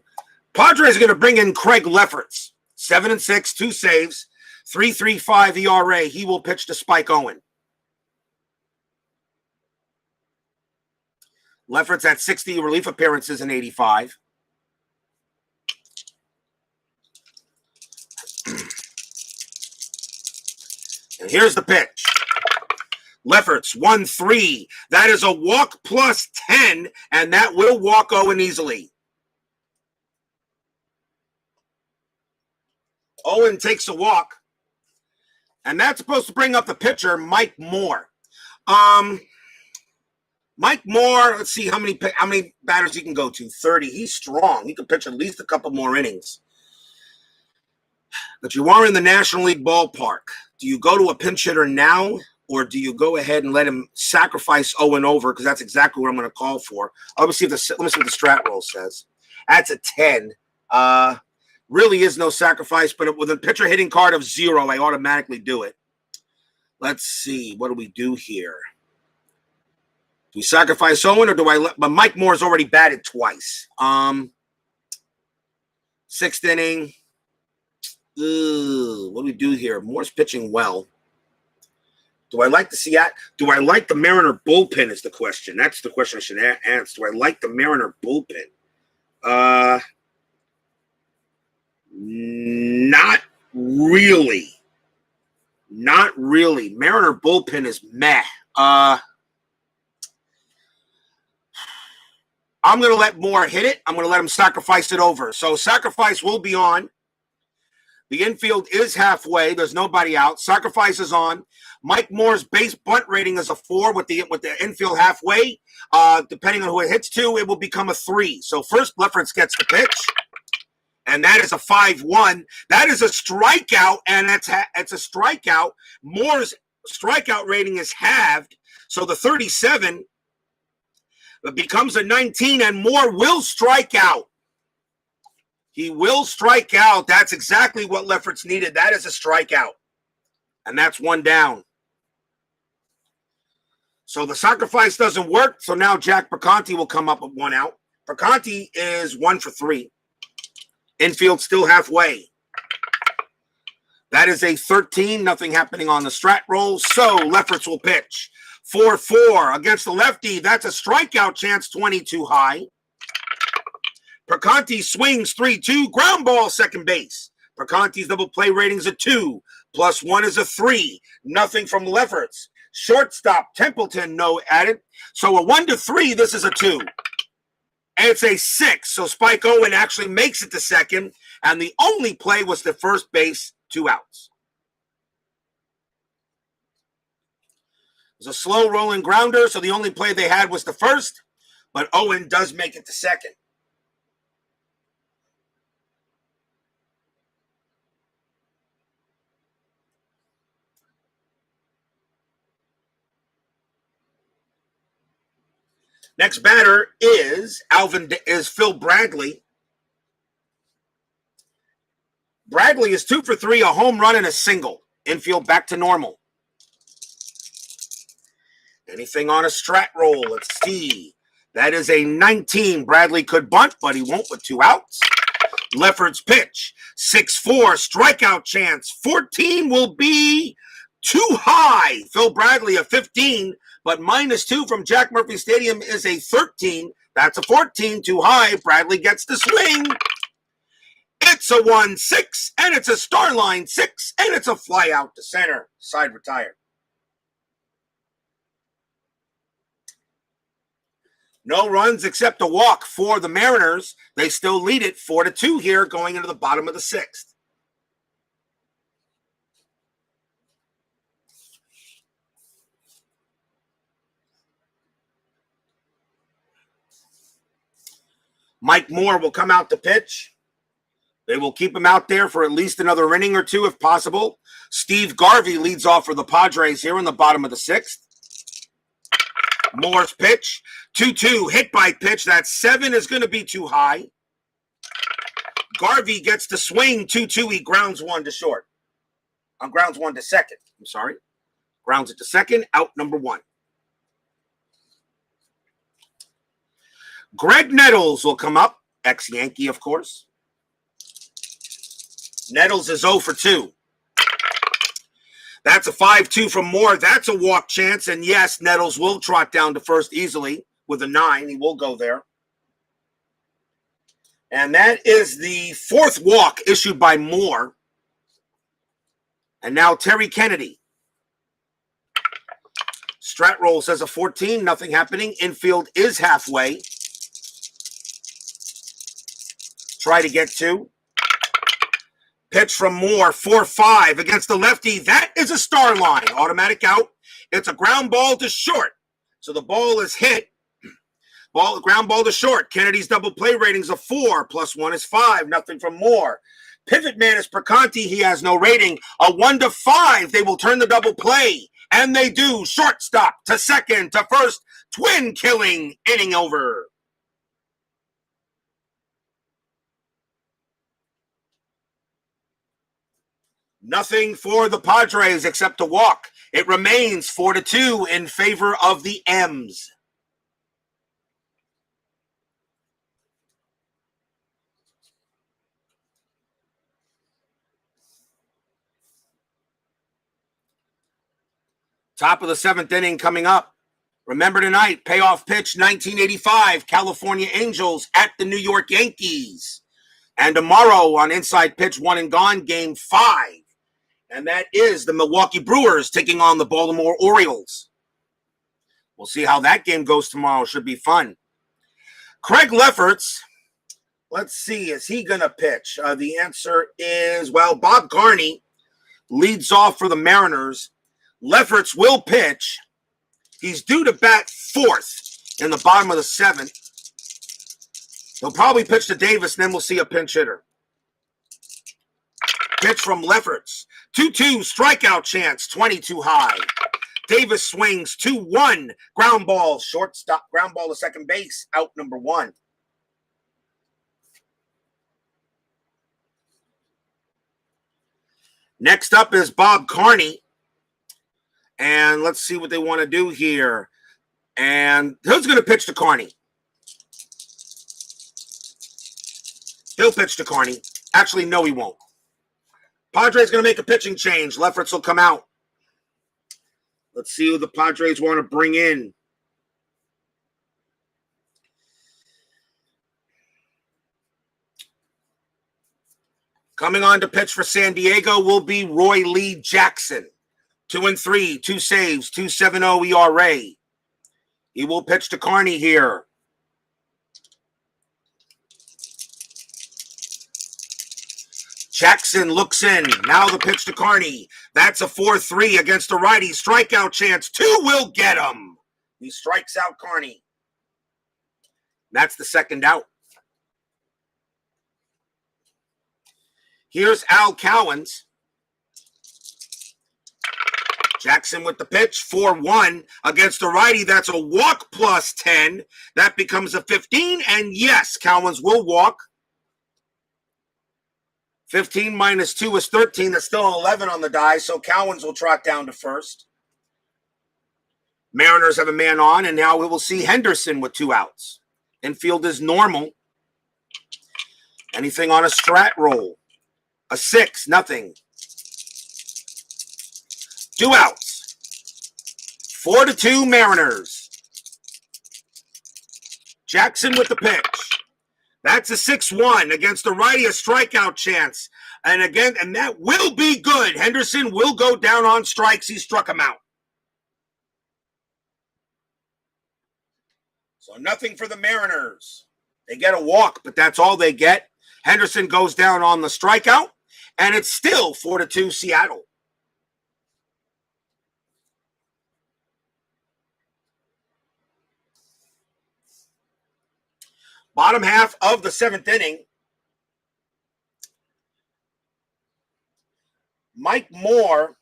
Padres are going to bring in Craig Lefferts. 7-6, 2 saves, 3.35 ERA. He will pitch to Spike Owen. Lefferts had 60 relief appearances in 85. And here's the pitch. Lefferts, 1-3. That is a walk plus 10, and that will walk Owen easily. Owen takes a walk, and that's supposed to bring up the pitcher, Mike Moore. Mike Moore, let's see how many batters he can go to. 30. He's strong. He can pitch at least a couple more innings. But you are in the National League ballpark. Do you go to a pinch hitter now, or do you go ahead and let him sacrifice Owen over? Because that's exactly what I'm going to call for. Let me see what the strat roll says. That's a 10. Really is no sacrifice, but with a pitcher hitting card of 0, I automatically do it. Let's see. What do we do here? Do we sacrifice Owen, or do I let? But Mike Moore's already batted twice. 6th inning. What do we do here? Moore's pitching well. Do I like to see that? Do I like the Mariner bullpen is the question. That's the question I should answer. Do I like the Mariner bullpen? Not really. Not really. Mariner bullpen is meh. I'm going to let Moore hit it. I'm going to let him sacrifice it over. So sacrifice will be on. The infield is halfway. There's nobody out. Sacrifice is on. Mike Moore's base bunt rating is a 4 with the infield halfway. Depending on who it hits to, it will become a 3. So first, Lefferts gets the pitch. And that is a 5-1. That is a strikeout, and it's a strikeout. Moore's strikeout rating is halved. So the 37 becomes a 19, and Moore will strike out. He will strike out. That's exactly what Lefferts needed. That is a strikeout. And that's 1 down. So the sacrifice doesn't work. So now Jack Perconti will come up with 1 out. Perconti is 1 for 3. Infield still halfway. That is a 13. Nothing happening on the strat roll. So Lefferts will pitch. 4-4 against the lefty. That's a strikeout chance, 22 high. Perconti swings 3-2, ground ball, second base. Perconti's double play rating's a 2, +1 is a 3. Nothing from Lefferts. Shortstop, Templeton, no added. So a 1-3, this is a 2. And it's a 6, so Spike Owen actually makes it to second, and the only play was the first base, 2 outs. It was a slow rolling grounder, so the only play they had was the first, but Owen does make it to second. Next batter is Phil Bradley. Bradley is 2 for 3, a home run and a single. Infield back to normal. Anything on a strat roll? Let's see. That is a 19. Bradley could bunt, but he won't with 2 outs. Lefferts pitch. 6-4, strikeout chance. 14 will be too high. Phil Bradley a 15, but -2 from Jack Murphy Stadium is a 13. That's a 14, too high. Bradley gets the swing. It's a 1-6, and it's a star line 6, and it's a fly out to center. Side retired. No runs except a walk for the Mariners. They still lead it 4-2 here going into the bottom of the 6th. Mike Moore will come out to pitch. They will keep him out there for at least another inning or 2 if possible. Steve Garvey leads off for the Padres here in the bottom of the 6th. Moore's pitch. 2-2, hit by pitch. That 7 is going to be too high. Garvey gets the swing. 2-2, he grounds 1 to short. Grounds 1 to second. I'm sorry. Grounds it to second. Out number 1. Greg Nettles will come up. Ex-Yankee, of course. Nettles is 0 for 2. That's a 5-2 from Moore. That's a walk chance. And yes, Nettles will trot down to first easily with a 9. He will go there. And that is the 4th walk issued by Moore. And now Terry Kennedy. Strat roll says a 14. Nothing happening. Infield is halfway. Try to get 2. Pitch from Moore, 4-5 against the lefty. That is a star line. Automatic out. It's a ground ball to short. So the ball is hit. Ground ball to short. Kennedy's double play rating's a 4. +1 is 5. Nothing from Moore. Pivot man is Perconti. He has no rating. A 1-5. They will turn the double play. And they do. Shortstop to second to first. Twin killing. Inning over. Nothing for the Padres except a walk. It remains 4-2 in favor of the M's. Top of the 7th inning coming up. Remember tonight, payoff pitch 1985, California Angels at the New York Yankees. And tomorrow on Inside Pitch 1 and Gone, Game 5. And that is the Milwaukee Brewers taking on the Baltimore Orioles. We'll see how that game goes tomorrow. Should be fun. Craig Lefferts, let's see, is he going to pitch? The answer is, well, Bob Carney leads off for the Mariners. Lefferts will pitch. He's due to bat 4th in the bottom of the 7th. He'll probably pitch to Davis, and then we'll see a pinch hitter. Pitch from Lefferts. 2-2, strikeout chance, 22 high. Davis swings 2-1, ground ball, shortstop, ground ball to second base, out number 1. Next up is Bob Carney. And let's see what they want to do here. And who's going to pitch to Carney? He'll pitch to Carney. Actually, no, he won't. Padres going to make a pitching change. Lefferts will come out. Let's see who the Padres want to bring in. Coming on to pitch for San Diego will be Roy Lee Jackson. 2-3, 2 saves, 2.70 ERA. He will pitch to Carney here. Jackson looks in. Now the pitch to Carney. That's a 4-3 against the righty. Strikeout chance. 2 will get him. He strikes out Carney. That's the second out. Here's Al Cowens. Jackson with the pitch, 4-1 against the righty. That's a walk plus 10. That becomes a 15, and yes, Cowens will walk. 15 minus 2 is 13. That's still 11 on the die, so Cowens will trot down to first. Mariners have a man on, and now we will see Henderson with 2 outs. Infield is normal. Anything on a strat roll? A 6, nothing. 2 outs. 4-2 Mariners. Jackson with the pitch. That's a 6-1 against the righty, a strikeout chance. And again, and that will be good. Henderson will go down on strikes. He struck him out. So nothing for the Mariners. They get a walk, but that's all they get. Henderson goes down on the strikeout, and it's still 4-2 Seattle. Bottom half of the 7th inning. Mike Moore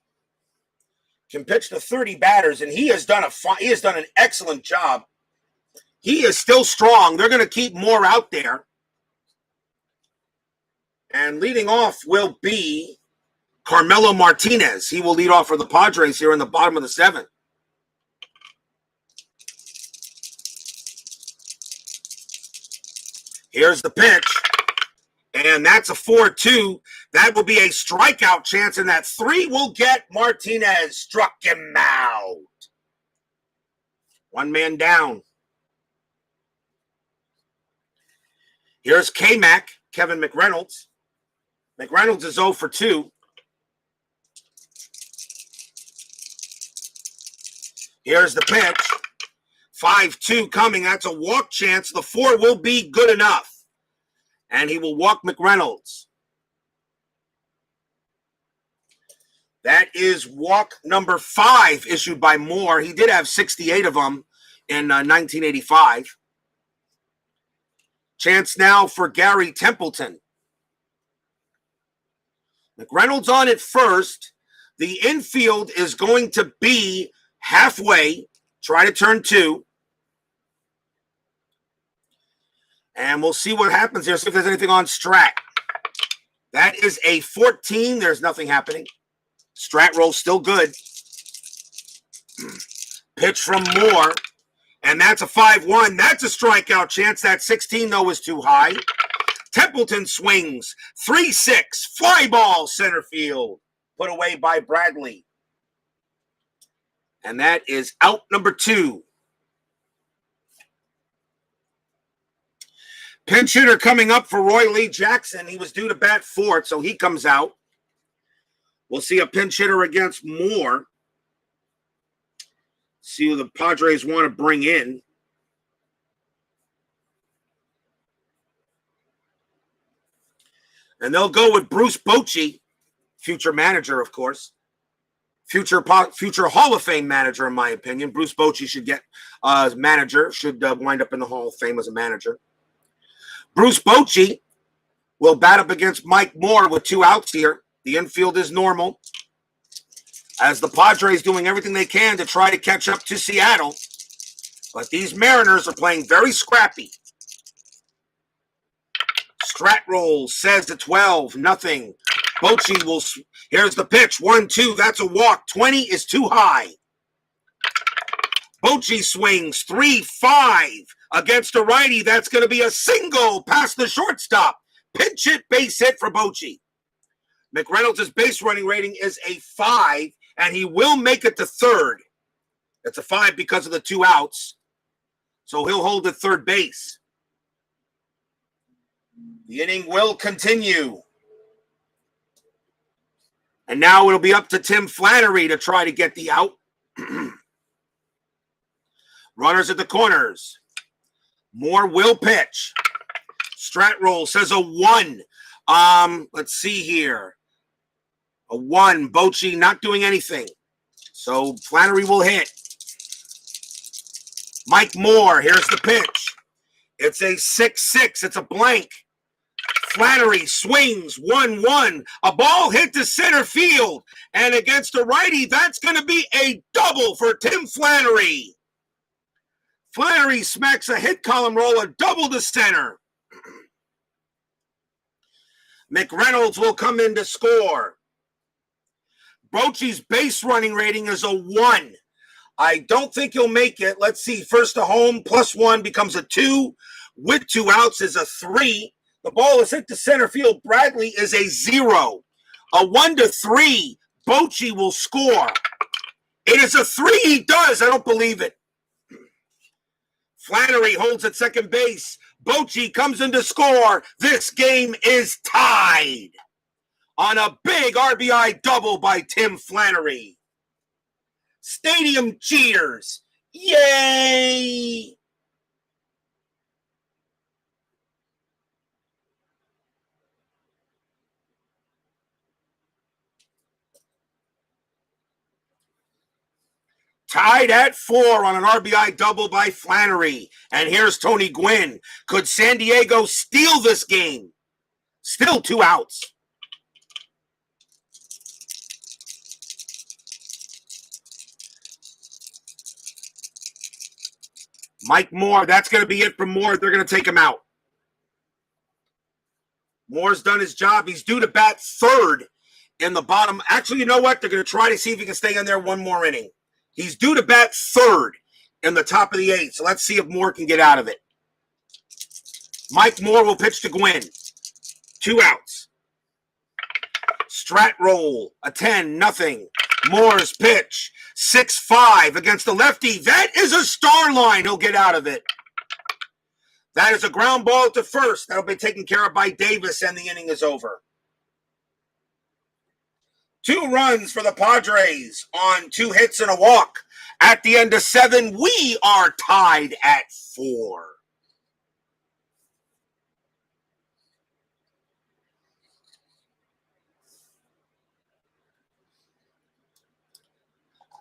can pitch to 30 batters, and he has done an excellent job. He is still strong. They're going to keep Moore out there. And leading off will be Carmelo Martinez. He will lead off for the Padres here in the bottom of the 7th. Here's the pitch, and that's a 4-2. That will be a strikeout chance, and that 3 will get Martinez. Struck him out. 1 man down. Here's K-Mac, Kevin McReynolds. McReynolds is 0 for 2. Here's the pitch. 5-2 coming. That's a walk chance. The 4 will be good enough. And he will walk McReynolds. That is walk number 5 issued by Moore. He did have 68 of them in 1985. Chance now for Gary Templeton. McReynolds on at first. The infield is going to be halfway. Try to turn 2. And we'll see what happens here. See if there's anything on Strat. That is a 14. There's nothing happening. Strat roll still good. Pitch from Moore. And that's a 5-1. That's a strikeout chance. That 16, though, is too high. Templeton swings. 3-6. Fly ball center field. Put away by Bradley. And that is out number 2. Pinch hitter coming up for Roy Lee Jackson. He was due to bat 4th, so he comes out. We'll see a pinch hitter against Moore. See who the Padres want to bring in. And they'll go with Bruce Bochy, future manager, of course. Future Hall of Fame manager, in my opinion. Bruce Bochy should get manager, should wind up in the Hall of Fame as a manager. Bruce Bochy will bat up against Mike Moore with 2 outs here. The infield is normal. As the Padres doing everything they can to try to catch up to Seattle. But these Mariners are playing very scrappy. Strat roll says to 12, nothing. Bochy will, here's the pitch, 1-2, that's a walk. 20 is too high. Bochy swings, 3-5 against a righty. That's going to be a single past the shortstop. Pinch hit, base hit for Bochy. McReynolds' base running rating is a 5, and he will make it to 3rd. It's a 5 because of the 2 outs. So he'll hold at third base. The inning will continue. And now it'll be up to Tim Flannery to try to get the out. Runners at the corners. Moore will pitch. Strat roll says a 1. Let's see here. A 1. Bochy not doing anything. So Flannery will hit. Mike Moore, here's the pitch. It's a 6-6. It's a blank. Flannery swings 1-1. A ball hit to center field. And against a righty, that's going to be a double for Tim Flannery. Flannery smacks a hit column roll, a double to center. McReynolds will come in to score. Bochy's base running rating is a 1. I don't think he'll make it. Let's see. First to home, +1 becomes a 2. With 2 outs is a 3. The ball is hit to center field. Bradley is a 0. A 1-3. Bochy will score. It is a 3. He does. I don't believe it. Flannery holds at second base. Bochy comes in to score. This game is tied on a big RBI double by Tim Flannery. Stadium cheers. Yay! Tied at 4 on an RBI double by Flannery. And here's Tony Gwynn. Could San Diego steal this game? Still 2 outs. Mike Moore, that's going to be it for Moore. They're going to take him out. Moore's done his job. He's due to bat third in the bottom. Actually, you know what? They're going to try to see if he can stay in there one more inning. He's due to bat third in the top of the 8th. So let's see if Moore can get out of it. Mike Moore will pitch to Gwynn. 2 outs. Strat roll, a 10-0. Moore's pitch, 6-5 against the lefty. That is a star line. He'll get out of it. That is a ground ball to first. That'll be taken care of by Davis, and the inning is over. 2 runs for the Padres on 2 hits and a walk. At the end of 7, we are tied at 4.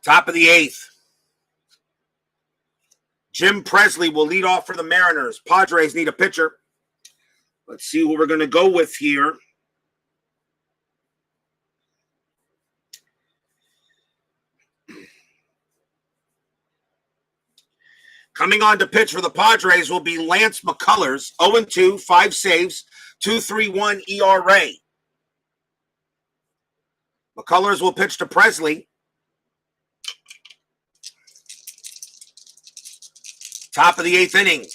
Top of the 8th. Jim Presley will lead off for the Mariners. Padres need a pitcher. Let's see who we're going to go with here. Coming on to pitch for the Padres will be Lance McCullers, 0-2, 5 saves, 2.31 ERA. McCullers will pitch to Presley. Top of the 8th inning.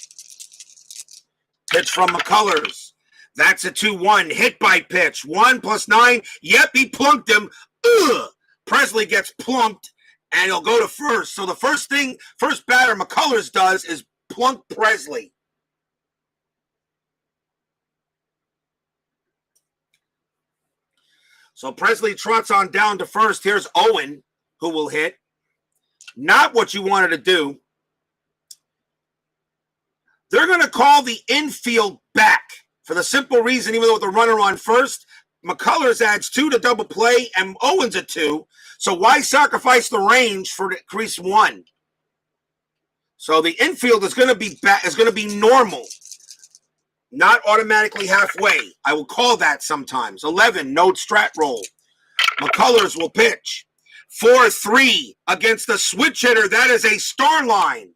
Pitch from McCullers. That's a 2-1 hit by pitch. 1 + 9. Yep, he plunked him. Ugh. Presley gets plunked, and he'll go to first. So the first batter McCullers does is plunk Presley. So Presley trots on down to first. Here's Owen, who will hit. Not what you wanted to do. They're going to call the infield back for the simple reason, even though with the runner on first, McCullers adds 2 to double play, and Owen's a 2. So why sacrifice the range for crease 1? So the infield is going to be normal, not automatically halfway. I will call that sometimes. 11, no strat roll. McCullers will pitch. 4-3 against the switch hitter. That is a star line.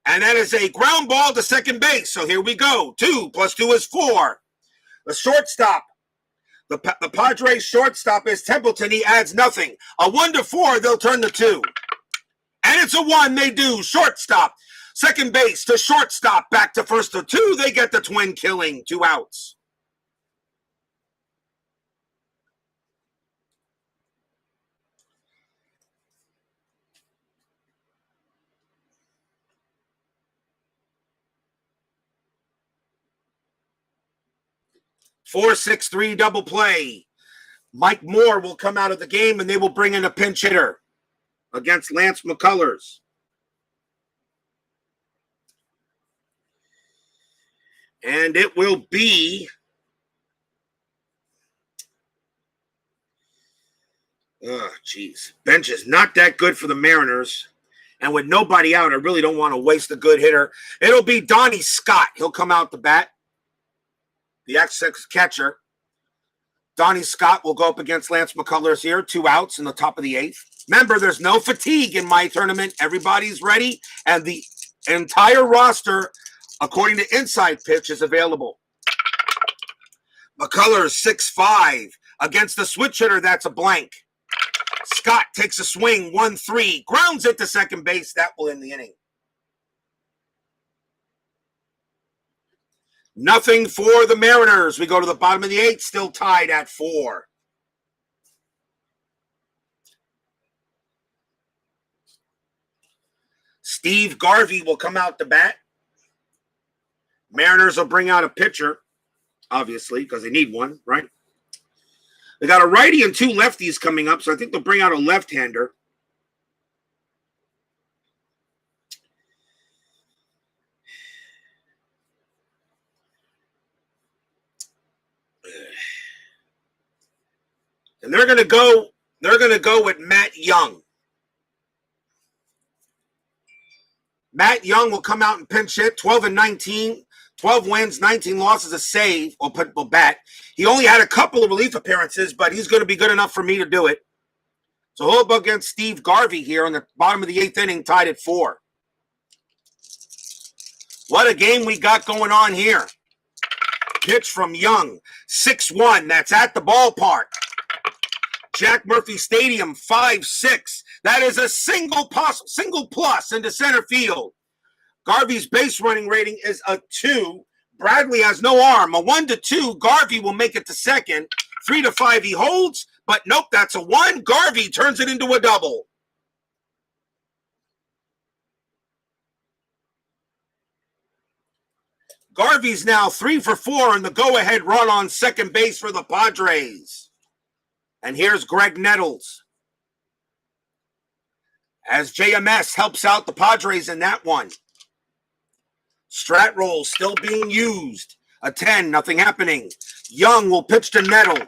And that is a ground ball to second base. So here we go. 2 + 2 is 4. The shortstop. The Padres shortstop is Templeton. He adds nothing. A 1-4, they'll turn to 2. And it's a 1, they do. Shortstop. Second base to shortstop. Back to first to 2. They get the twin killing. 2 outs. 4-6-3 double play. Mike Moore will come out of the game, and they will bring in a pinch hitter against Lance McCullers. And it will be bench is not that good for the Mariners. And with nobody out, I really don't want to waste a good hitter. It'll be Donnie Scott. He'll come out to bat. The X6 catcher. Donnie Scott will go up against Lance McCullers here. 2 outs in the top of the 8th. Remember, there's no fatigue in my tournament. Everybody's ready. And the entire roster, according to Inside Pitch, is available. McCullers 6-5 against the switch hitter. That's a blank. Scott takes a swing, 1-3, grounds it to second base. That will end the inning. Nothing for the Mariners. We go to the bottom of the 8th, still tied at 4. Steve Garvey will come out to bat. Mariners will bring out a pitcher, obviously, because they need one, right? They got a righty and 2 lefties coming up, so I think they'll bring out a left-hander. And they're gonna go with Matt Young. Matt Young will come out and pinch hit, 12-19, 12 wins, 19 losses, a save. Will bat. He only had a couple of relief appearances, but he's going to be good enough for me to do it. So he'll go against Steve Garvey here on the bottom of the 8th inning, tied at 4. What a game we got going on here. Pitch from Young, 6-1. That's at the ballpark. Jack Murphy Stadium, 5-6. That is a single plus into center field. Garvey's base running rating is a 2. Bradley has no arm. A 1-2. Garvey will make it to second. 3-5 he holds, but nope, that's a 1. Garvey turns it into a double. Garvey's now 3 for 4 in the go-ahead run on second base for the Padres. And here's Greg Nettles, as JMS helps out the Padres in that one. Strat roll still being used. A 10, nothing happening. Young will pitch to Nettles.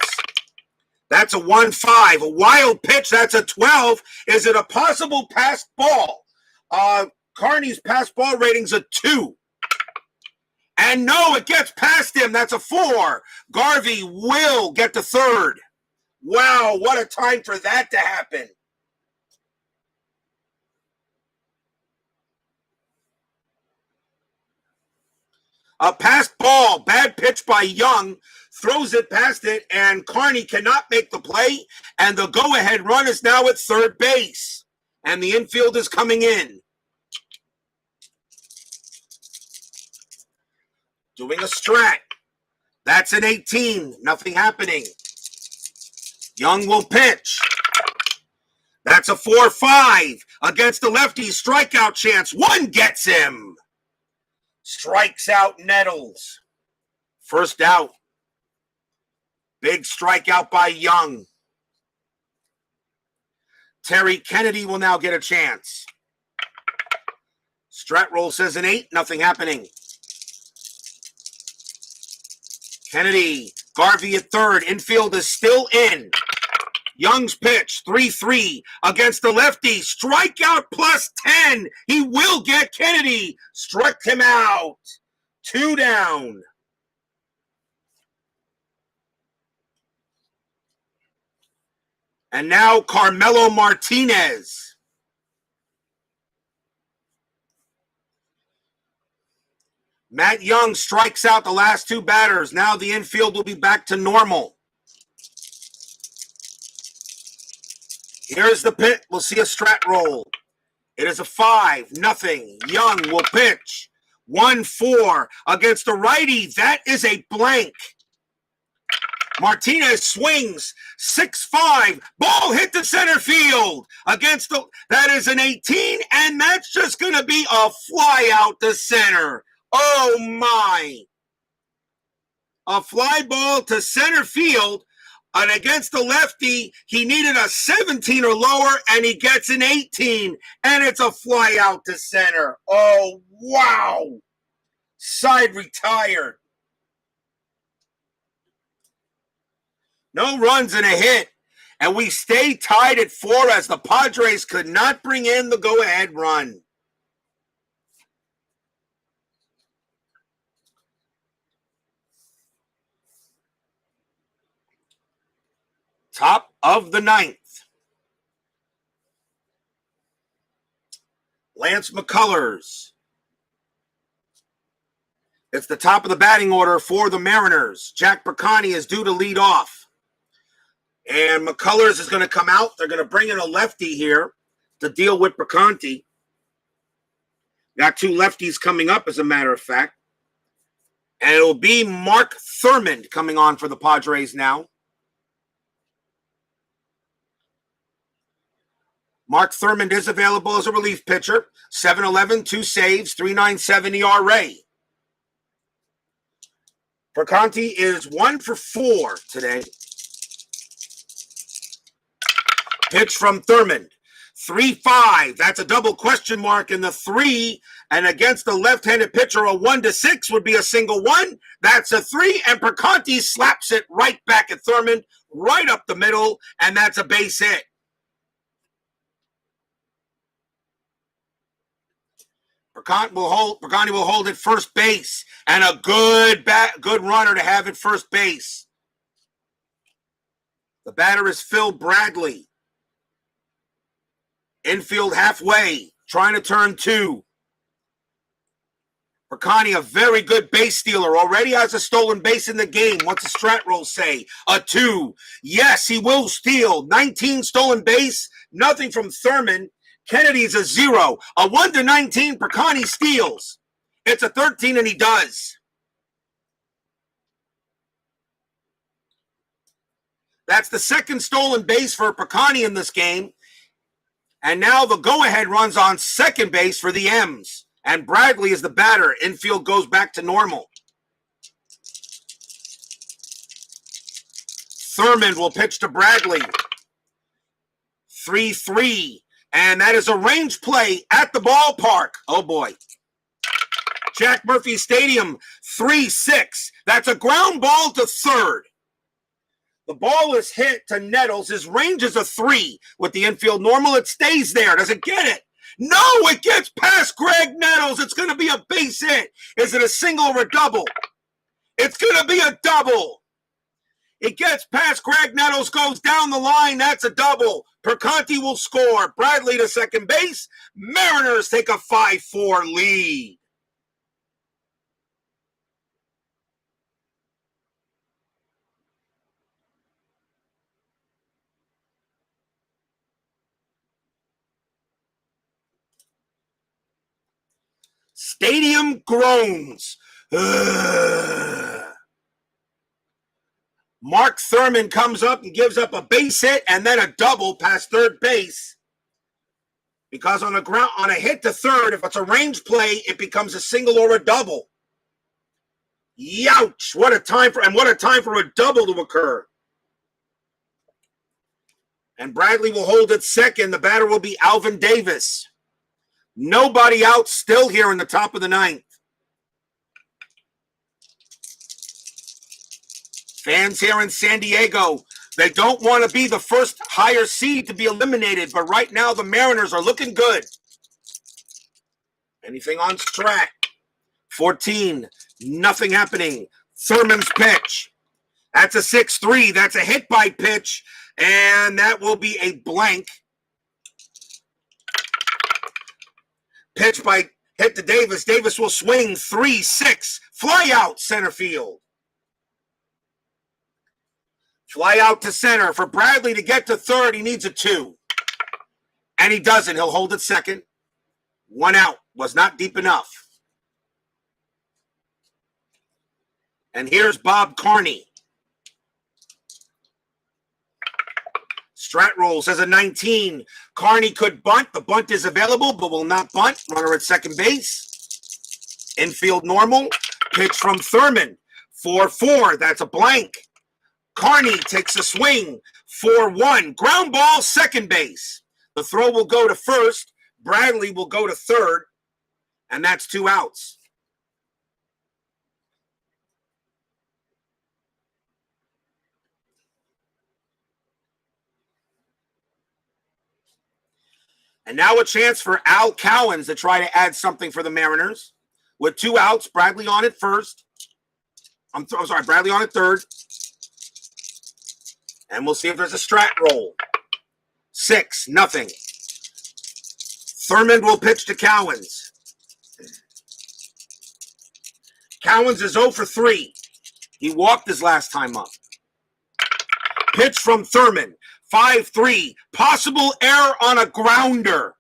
That's a 1-5. A wild pitch, that's a 12. Is it a possible passed ball? Carney's passed ball rating's a 2. And no, it gets past him. That's a 4. Garvey will get to third. Wow, what a time for that to happen. A passed ball, bad pitch by Young, throws it past it, and Carney cannot make the play, and the go-ahead run is now at third base, and the infield is coming in. Doing a strat. That's an 18, nothing happening. Young will pitch. That's a 4-5 against the lefty. Strikeout chance. 1 gets him. Strikes out Nettles. First out. Big strikeout by Young. Terry Kennedy will now get a chance. Strat roll says an 8. Nothing happening. Kennedy. Garvey at third. Infield is still in. Young's pitch, 3-3 against the lefty. Strikeout plus 10. He will get Kennedy. Struck him out. 2 down. And now Carmelo Martinez. Matt Young strikes out the last 2 batters. Now the infield will be back to normal. Here's the pitch. We'll see a strat roll. It is a 5-0. Young will pitch. 1-4 against the righty. That is a blank. Martinez swings. 6-5. Ball hit the center field. That is an 18, and that's just going to be a fly out to center. Oh, my. A fly ball to center field. And against the lefty, he needed a 17 or lower, and he gets an 18. And it's a fly out to center. Oh, wow. Side retired. No runs and a hit. And we stay tied at 4 as the Padres could not bring in the go-ahead run. Top of the 9th. Lance McCullers. It's the top of the batting order for the Mariners. Jack Percani is due to lead off. And McCullers is going to come out. They're going to bring in a lefty here to deal with Percani. Got 2 lefties coming up, as a matter of fact. And it will be Mark Thurmond coming on for the Padres now. Mark Thurmond is available as a relief pitcher. 7-11, 2 saves, 3.97 ERA. Percani is 1 for 4 today. Pitch from Thurmond. 3-5. That's a double question mark in the 3. And against the left-handed pitcher, a 1-6 would be a single 1. That's a 3. And Percani slaps it right back at Thurmond, right up the middle. And that's a base hit. Percani will hold at first base, and a good runner to have at first base. The batter is Phil Bradley. Infield halfway, trying to turn 2. Percani, a very good base stealer, already has a stolen base in the game. What's the strat roll say? A 2. Yes, he will steal. 19 stolen base, nothing from Thurmond. Kennedy's a 0. A 1-19, Percani steals. It's a 13, and he does. That's the second stolen base for Percani in this game. And now the go-ahead runs on second base for the M's. And Bradley is the batter. Infield goes back to normal. Thurmond will pitch to Bradley. 3-3. And that is a range play at the ballpark. Oh, boy. Jack Murphy Stadium, 3-6. That's a ground ball to third. The ball is hit to Nettles. His range is a 3. With the infield normal, it stays there. Does it get it? No, it gets past Greg Nettles. It's going to be a base hit. Is it a single or a double? It's going to be a double. It gets past Greg Nettles, goes down the line. That's a double. Percani will score. Bradley to second base. Mariners take a 5-4 lead. Stadium groans. Mark Thurmond comes up and gives up a base hit and then a double past third base. Because on a hit to third, if it's a range play, it becomes a single or a double. Youch! What a time for a double to occur. And Bradley will hold at second. The batter will be Alvin Davis. Nobody out, still here in the top of the 9th. Fans here in San Diego, they don't want to be the first higher seed to be eliminated, but right now the Mariners are looking good. Anything on track? 14, nothing happening. Thurmond's pitch. That's a 6-3. That's a hit by pitch, and that will be a blank. Pitch by hit to Davis. Davis will swing 3-6. Fly out center field. Fly out to center. For Bradley to get to third, he needs a 2. And he doesn't. He'll hold at second. 1 out. Was not deep enough. And here's Bob Carney. Strat roll says a 19. Carney could bunt. The bunt is available, but will not bunt. Runner at second base. Infield normal. Pitch from Thurmond. 4-4. That's a blank. Carney takes a swing. 4-1. Ground ball, second base. The throw will go to first. Bradley will go to third. And that's 2 outs. And now a chance for Al Cowens to try to add something for the Mariners. With 2 outs, Bradley on at first. I'm sorry, Bradley on at third. And we'll see if there's a strat roll. 6-0. Thurman will pitch to Cowens. Cowens is 0 for 3. He walked his last time up. Pitch from Thurman. 5-3. Possible error on a grounder.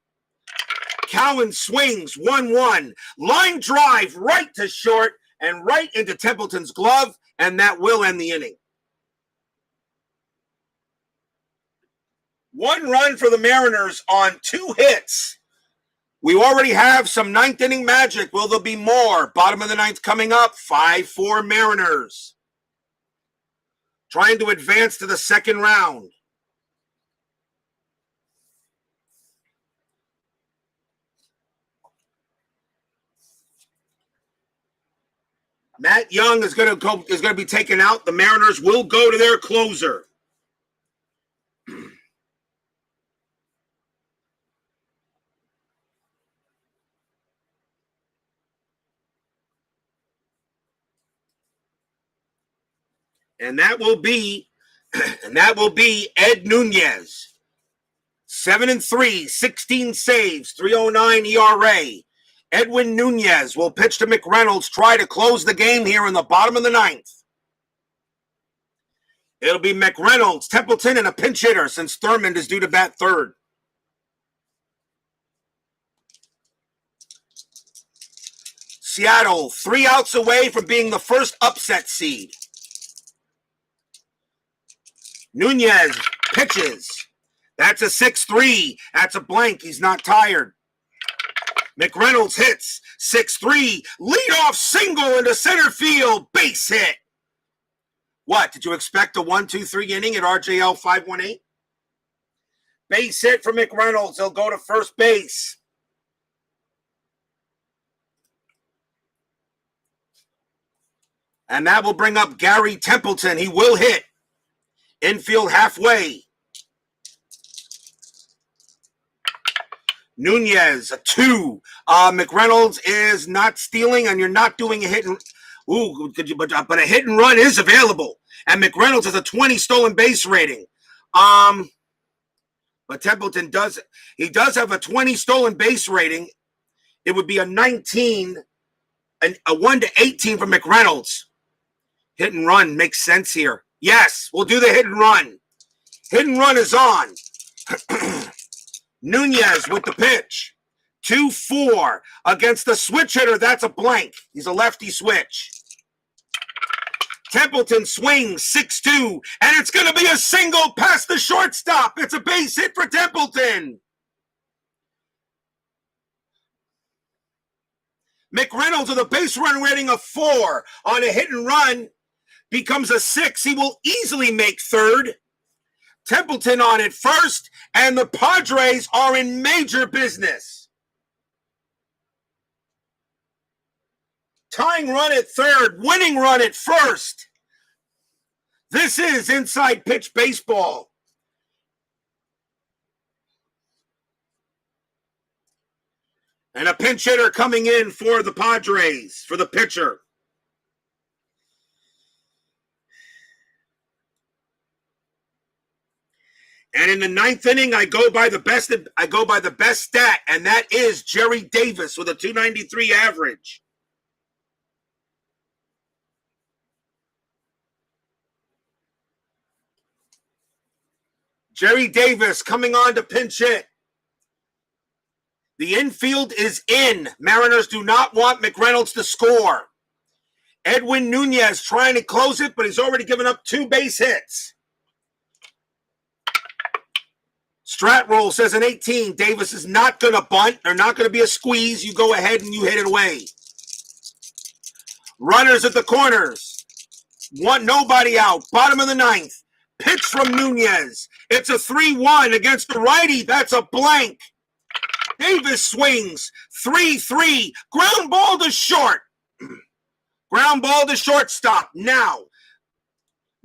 Cowens swings. 1-1. Line drive right to short and right into Templeton's glove, and that will end the inning. 1 run for the Mariners on 2 hits. We already have some 9th inning magic. Will there be more? Bottom of the 9th coming up. 5-4 Mariners. Trying to advance to the second round. Matt Young is going to be taken out. The Mariners will go to their closer. And that will be Ed Nunez. 7-3, 16 saves, 3.09 ERA. Edwin Nunez will pitch to McReynolds, try to close the game here in the bottom of the 9th. It'll be McReynolds, Templeton, and a pinch hitter since Thurman is due to bat third. Seattle, 3 outs away from being the first upset seed. Nunez pitches. That's a 6-3. That's a blank. He's not tired. McReynolds hits. 6-3. Leadoff single into center field. Base hit. What? Did you expect a 1-2-3 inning at RJL 518? Base hit for McReynolds. He'll go to first base. And that will bring up Gary Templeton. He will hit. Infield halfway. Nunez, a 2. McReynolds is not stealing, and you're not doing a hit and but a hit and run is available. And McReynolds has a 20 stolen base rating. But Templeton does have a 20 stolen base rating. It would be a 19, a 1-18 for McReynolds. Hit and run makes sense here. Yes, we'll do the hit and run. Hit and run is on. Nunez with the pitch. 2-4 against the switch hitter. That's a blank. He's a lefty switch. Templeton swings 6-2, and it's going to be a single past the shortstop. It's a base hit for Templeton. McReynolds with a base run rating of 4 on a hit and run becomes a 6. He will easily make third. Templeton on at first, and the Padres are in major business. Tying run at third, winning run at first. This is Inside Pitch Baseball. And a pinch hitter coming in for the Padres, for the pitcher. And in the 9th inning, I go by the best stat, and that is Jerry Davis with a 293 average. Jerry Davis coming on to pinch hit. The infield is in. Mariners do not want McReynolds to score. Edwin Nunez trying to close it, but he's already given up 2 base hits. Strat roll says an 18. Davis is not going to bunt. They're not going to be a squeeze. You go ahead and you hit it away. Runners at the corners. Nobody out. Bottom of the ninth. Pitch from Nunez. It's a 3-1 against the righty. That's a blank. Davis swings. 3-3. Ground ball to short. Ground ball to shortstop. Now,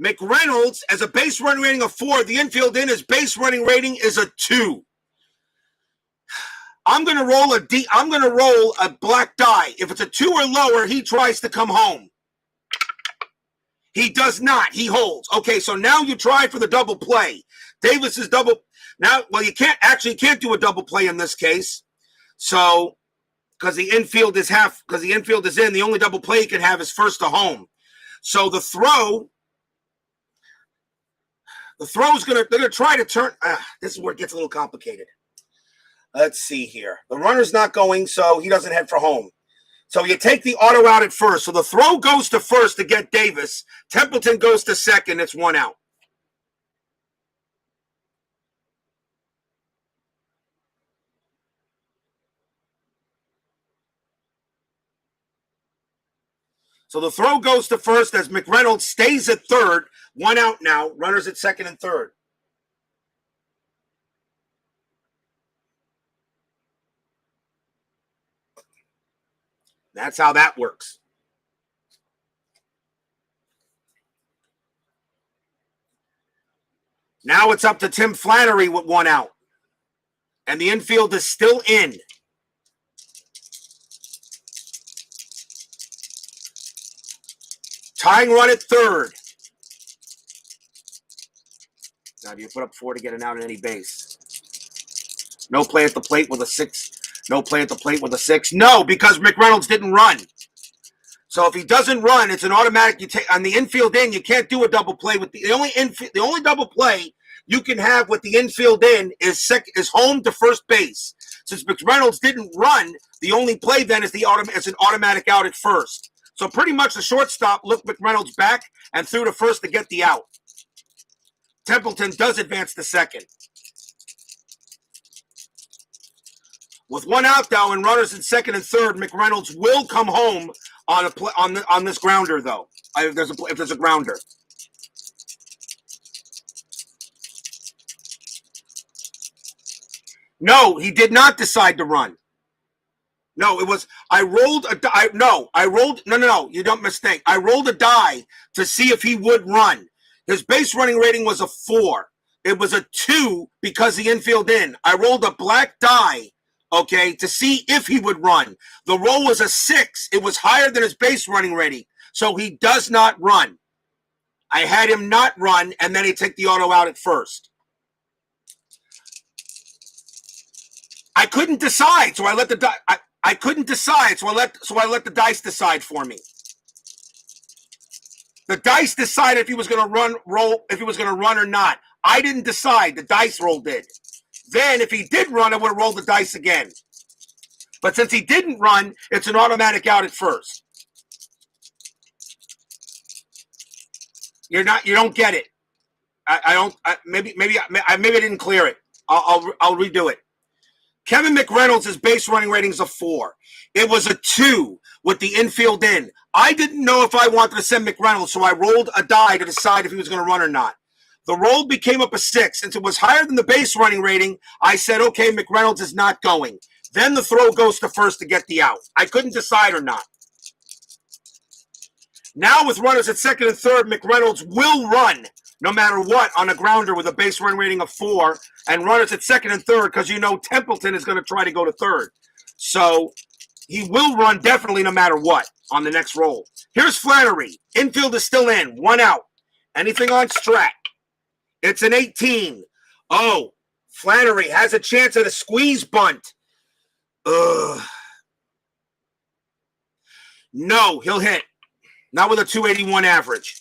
McReynolds has a base running rating of 4. The infield in his base running rating is a 2. I'm going to roll a black die. If it's a 2 or lower, he tries to come home. He does not. He holds. Okay, so now you try for the double play. Davis is double. Now, well, you can't do a double play in this case. So, because the infield is in, the only double play you can have is first to home. So the throw is they're going to try to turn. This is where it gets a little complicated. Let's see here. The runner's not going, so he doesn't head for home. So you take the auto out at first. So the throw goes to first to get Davis. Templeton goes to second. It's 1 out. So the throw goes to first as McReynolds stays at third. 1 out now. Runners at second and third. That's how that works. Now it's up to Tim Flannery with 1 out. And the infield is still in. Tying run at third. Now, do you put up 4 to get an out at any base? No play at the plate with a 6. No play at the plate with a 6. No, because McReynolds didn't run. So if he doesn't run, it's an automatic. You take on the infield in. You can't do a double play with the only double play you can have with the infield in is home to first base. Since McReynolds didn't run, the only play then is an automatic out at first. So pretty much the shortstop looked McReynolds back and threw to first to get the out. Templeton does advance to second. With 1 out, though, and runners in second and third, McReynolds will come home on this grounder, though. If there's a grounder. No, he did not decide to run. No, it was I rolled a die. No, you don't mistake. I rolled a die to see if he would run. His base running rating was a 4. It was a 2 because the infield in. I rolled a black die. Okay, to see if he would run. The roll was a 6. It was higher than his base running rating. So he does not run. I had him not run, and then he'd take the auto out at first. I couldn't decide, so I let the I couldn't decide, so I let the dice decide for me. The dice decided if he was going to run or not. I didn't decide. The dice roll did. Then, if he did run, I would have rolled the dice again. But since he didn't run, it's an automatic out at first. You don't get it. Maybe I didn't clear it. I'll redo it. Kevin McReynolds' base running rating is a 4. It was a 2 with the infield in. I didn't know if I wanted to send McReynolds, so I rolled a die to decide if he was going to run or not. The roll became up a 6. Since it was higher than the base running rating, I said, okay, McReynolds is not going. Then the throw goes to first to get the out. I couldn't decide or not. Now with runners at second and third, McReynolds will run no matter what on a grounder with a base run rating of 4 and runners at second and third because Templeton is going to try to go to third. So he will run definitely no matter what on the next roll. Here's Flannery. Infield is still in. 1 out. Anything on Strat? It's an 18. Oh, Flannery has a chance at a squeeze bunt. No, he'll hit. Not with a 281 average.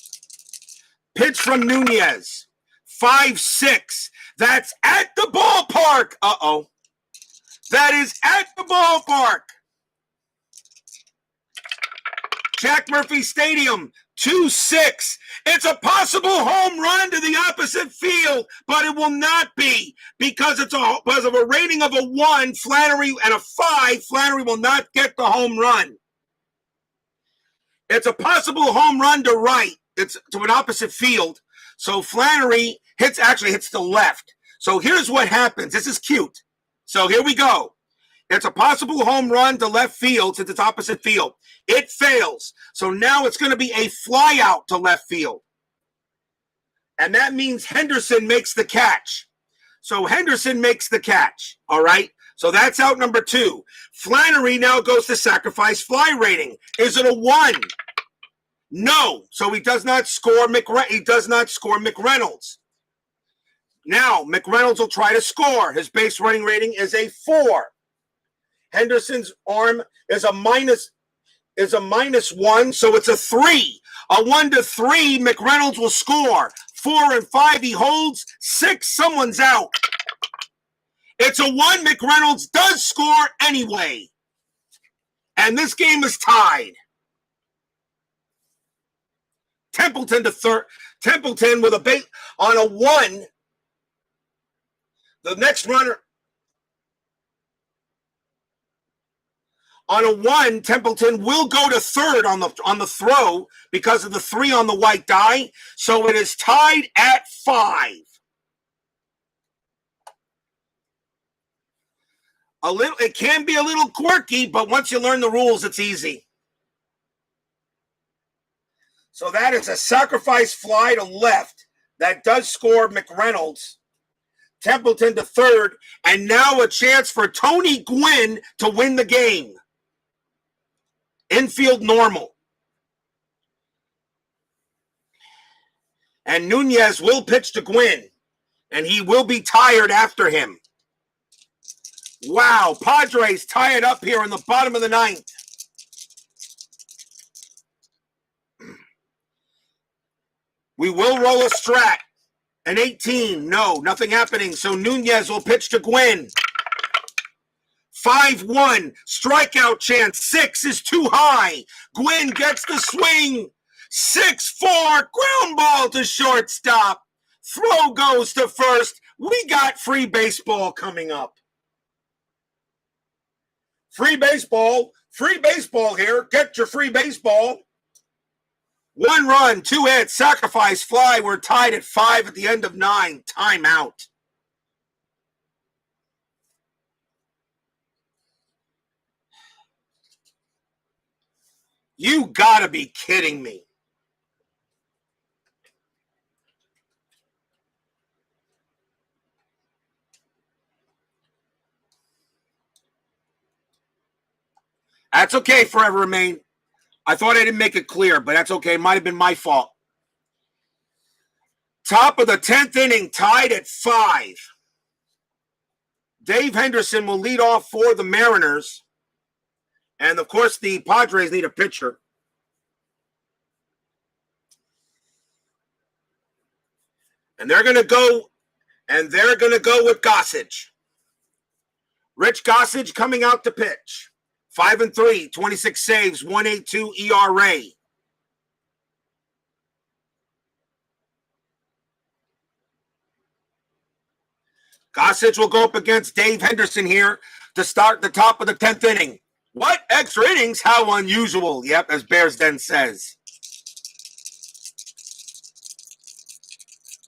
Pitch from Nunez. 5-6. That's at the ballpark. Uh-oh. That is at the ballpark. Jack Murphy Stadium. 2-6. It's a possible home run to the opposite field, but it will not be because because of a rating of a 1, Flannery, and a 5, Flannery will not get the home run. It's a possible home run to right. it's to an opposite field. So Flannery actually hits the left. So here's what happens. This is cute. So here we go. It's a possible home run to left field since it's opposite field. It fails. So now it's going to be a fly out to left field. And that means Henderson makes the catch. So Henderson makes the catch. All right. So that's out number 2. Flannery now goes to sacrifice fly rating. Is it a 1? No. So he does not score McReynolds. Now McReynolds will try to score. His base running rating is a 4. Henderson's arm is a minus 1, so it's a 3. A 1 to 3, McReynolds will score. 4 and 5, he holds. 6, someone's out. It's a 1. McReynolds does score anyway. And this game is tied. Templeton to third. Templeton with a base on a 1. The next runner on a 1, Templeton will go to third on the throw because of the 3 on the white die. So it is tied at 5. It can be a little quirky, but once you learn the rules, it's easy. So that is a sacrifice fly to left. That does score McReynolds. Templeton to third, and now a chance for Tony Gwynn to win the game. Infield normal. And Nunez will pitch to Gwynn, and he will be tired after him. Wow, Padres tie it up here in the bottom of the 9th. We will roll a strat. An 18, no, nothing happening. So Nunez will pitch to Gwynn. 5-1, strikeout chance. 6 is too high. Gwynn gets the swing. 6-4, ground ball to shortstop. Throw goes to first. We got free baseball coming up. Free baseball here. Get your free baseball. 1 run, 2 hits, sacrifice fly. We're tied at 5 at the end of 9. Timeout. You gotta be kidding me. That's okay, Forever Remain. I thought I didn't make it clear, but that's okay. It might have been my fault. Top of the 10th inning, tied at 5. Dave Henderson will lead off for the Mariners. And, of course, the Padres need a pitcher. And they're going to go with Gossage. Rich Gossage coming out to pitch. 5-3, 26 saves, 1.82 ERA. Gossage will go up against Dave Henderson here to start the top of the 10th inning. What? Extra innings? How unusual. Yep, as Bears Den says.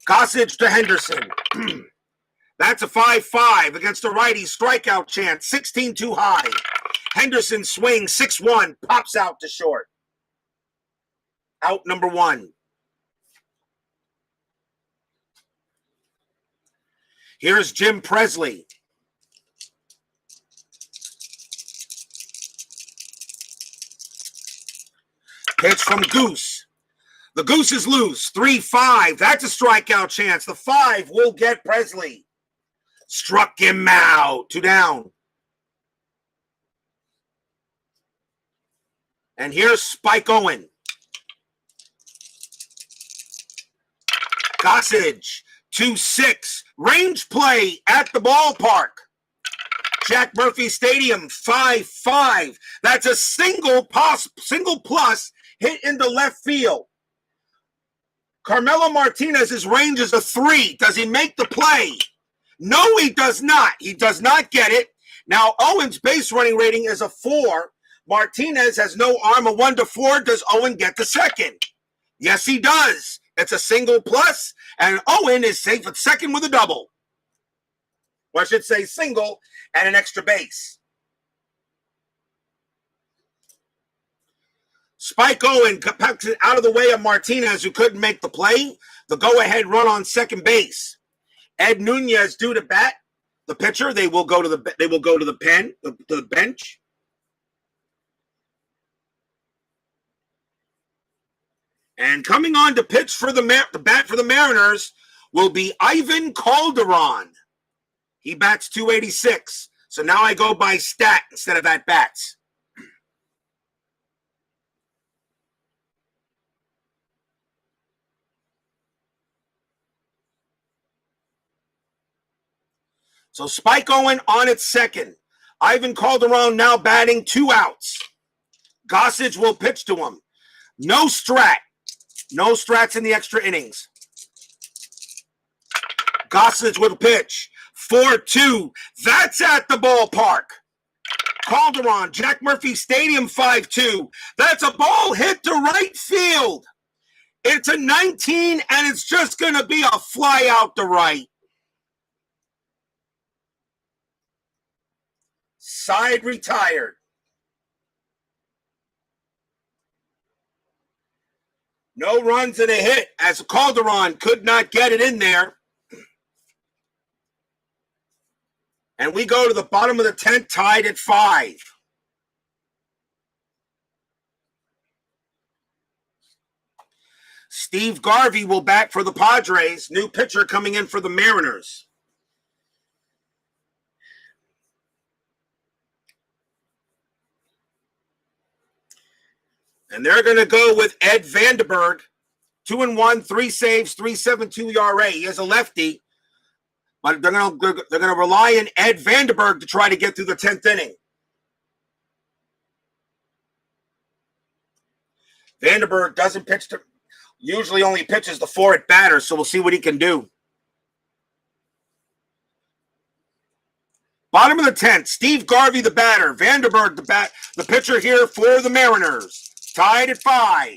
Gossage to Henderson. That's a 5-5 against the righty. Strikeout chance, 16 too high. Henderson swings, 6-1, pops out to short. Out number 1. Here's Jim Presley. Pitch from Goose. The Goose is loose, 3-5. That's a strikeout chance. The 5 will get Presley. Struck him out. 2 down. And here's Spike Owen. Gossage, 2-6. Range play at the ballpark. Jack Murphy Stadium, 5-5. That's a single plus hit into left field. Carmelo Martinez's range is a 3. Does he make the play? No, he does not. He does not get it. Now, Owen's base running rating is a 4. Martinez has no arm, a 1 to 4. Does Owen get the second? Yes, he does. It's a single plus, and Owen is safe at second with a double. Or I should say single and an extra base. Spike Owen pucks it out of the way of Martinez, who couldn't make the play. The go-ahead run on second base. Ed Nunez due to bat. The pitcher, they will go to the bench. And coming on to pitch for the bat for the Mariners will be Ivan Calderon. He bats 286. So now I go by stat instead of at bats. So Spike Owen on its second. Ivan Calderon now batting 2 outs. Gossage will pitch to him. No strat. No strats in the extra innings. Gossage will pitch. 4-2. That's at the ballpark. Calderon, Jack Murphy Stadium, 5-2. That's a ball hit to right field. It's a 19, and it's just going to be a fly out to right. Side retired. No runs and a hit as Calderon could not get it in there. And we go to the bottom of the 10th, tied at 5. Steve Garvey will bat for the Padres. New pitcher coming in for the Mariners. And they're going to go with Ed Vandenberg. 2-1, 3 saves, 3.72 ERA. He is a lefty. But they're going to rely on Ed Vandenberg to try to get through the 10th inning. Vandenberg doesn't pitch to, usually only pitches the 4 at batter, so we'll see what he can do. Bottom of the 10th, Steve Garvey the batter, Vandenberg the pitcher here for the Mariners. Tied at 5.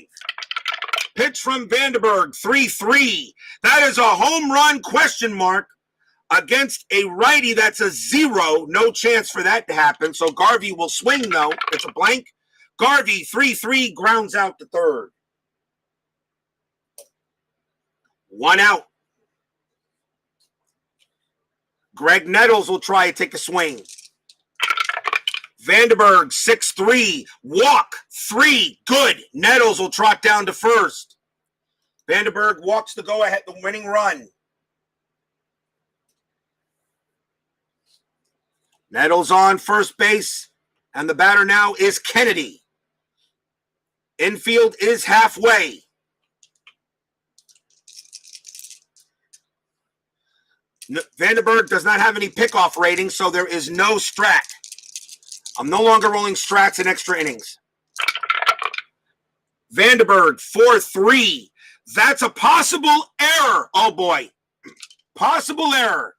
Pitch from Vandenberg, 3-3. That is a home run question mark. Against a righty, that's a 0. No chance for that to happen. So Garvey will swing, though. It's a blank. Garvey, 3-3, grounds out to third. 1 out. Greg Nettles will try to take a swing. Vandenberg, 6-3, walk, 3, good. Nettles will trot down to first. Vandenberg walks the go-ahead, the winning run. Nettles on first base, and the batter now is Kennedy. Infield is halfway. Vandenberg does not have any pickoff ratings, so there is no strat. I'm no longer rolling strats in extra innings. Vandenberg, 4-3. That's a possible error. Oh, boy. Possible error.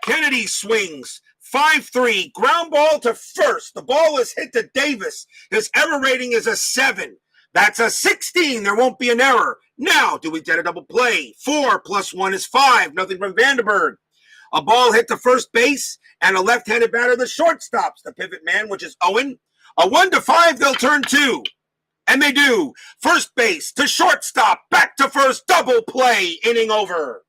Kennedy swings. 5-3, ground ball to first. The ball is hit to Davis. His error rating is a 7. That's a 16. There won't be an error. Now, do we get a double play? 4 plus 1 is 5. Nothing from Vandenberg. A ball hit to first base and a left-handed batter, the shortstops, the pivot man, which is Owen. A 1-5, they'll turn 2. And they do. First base to shortstop, back to first, double play, inning over.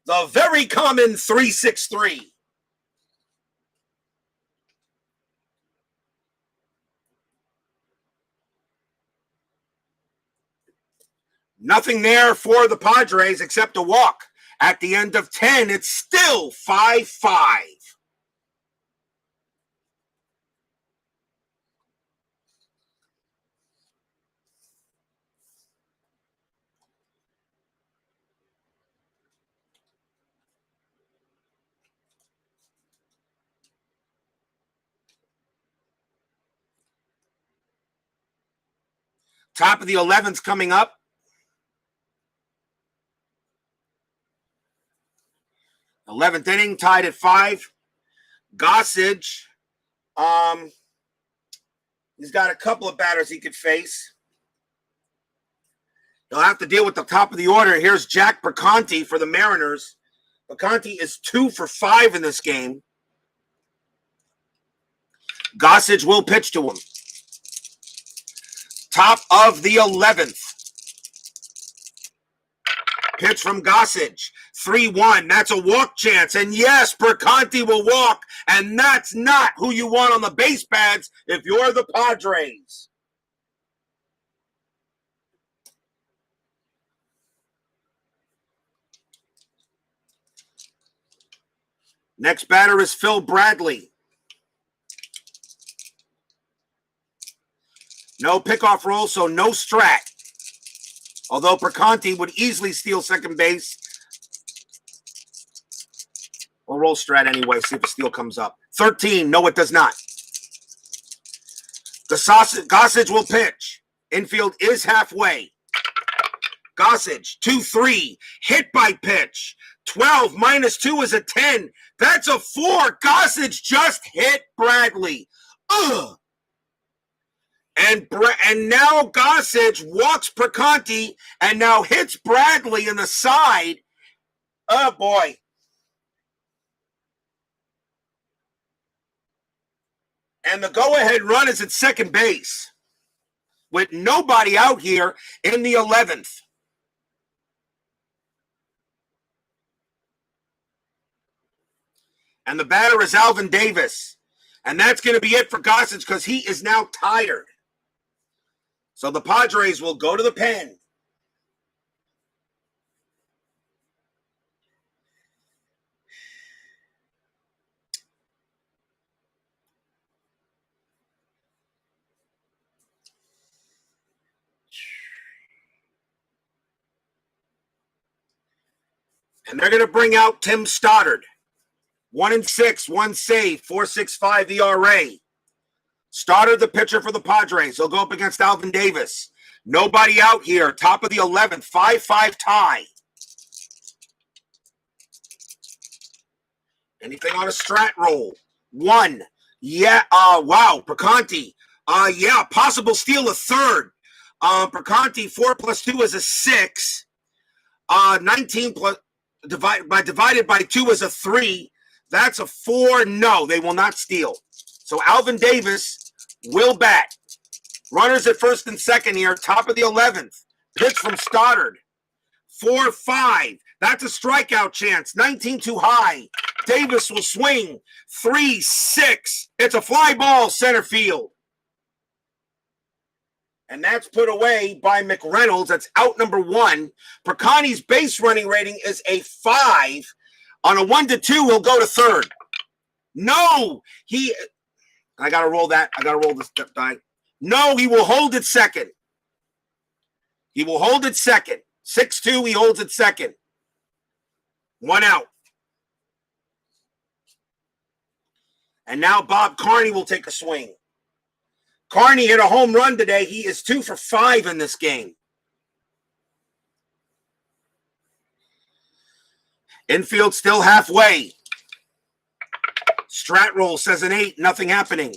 The very common 3-6-3. Nothing there for the Padres except a walk. At the end of 10, it's still 5-5. Top of the 11th coming up. 11th inning, tied at 5. Gossage. He's got a couple of batters he could face. He'll have to deal with the top of the order. Here's Jack Perconti for the Mariners. Perconti is 2 for 5 in this game. Gossage will pitch to him. Top of the 11th. Pitch from Gossage. 3-1. That's a walk chance. And yes, Perconti will walk. And that's not who you want on the base pads if you're the Padres. Next batter is Phil Bradley. No pickoff roll, so no Strat. Although Perconti would easily steal second base. We'll roll Strat anyway, see if a steal comes up. 13, no, it does not. Gossage will pitch. Infield is halfway. Gossage, 2-3, hit by pitch. 12 minus 2 is a 10. That's a 4. Gossage just hit Bradley. Ugh. And now Gossage walks Perconti and now hits Bradley in the side. Oh, boy. And the go-ahead run is at second base with nobody out here in the 11th. And the batter is Alvin Davis. And that's going to be it for Gossage because he is now tired. So the Padres will go to the pen. And they're going to bring out Tim Stoddard. 1-6, 1 save, 4.65 ERA. Stoddard, the pitcher for the Padres. He'll go up against Alvin Davis. Nobody out here. Top of the 11th, 5-5 tie. Anything on a Strat roll? 1. Yeah. Wow. Perconti. Yeah. Possible steal a third. Perconti, 4 plus 2 is a 6. 19 plus divided by 2 is a 3. That's a 4. No, they will not steal. So Alvin Davis will bat. Runners at first and second here. Top of the 11th. Pitch from Stoddard. 4-5. That's a strikeout chance. 19 too high. Davis will swing. 3-6. It's a fly ball center field. And that's put away by McReynolds. That's out number 1. Perconti's base running rating is a 5. On a 1-2, he'll go to third. No, I got to roll that. I got to roll this die. No, he will hold it second. He will hold it second. 6-2, he holds it second. 1 out. And now Bob Carney will take a swing. Carney hit a home run today. He is 2 for 5 in this game. Infield still halfway. Strat roll says an 8. Nothing happening.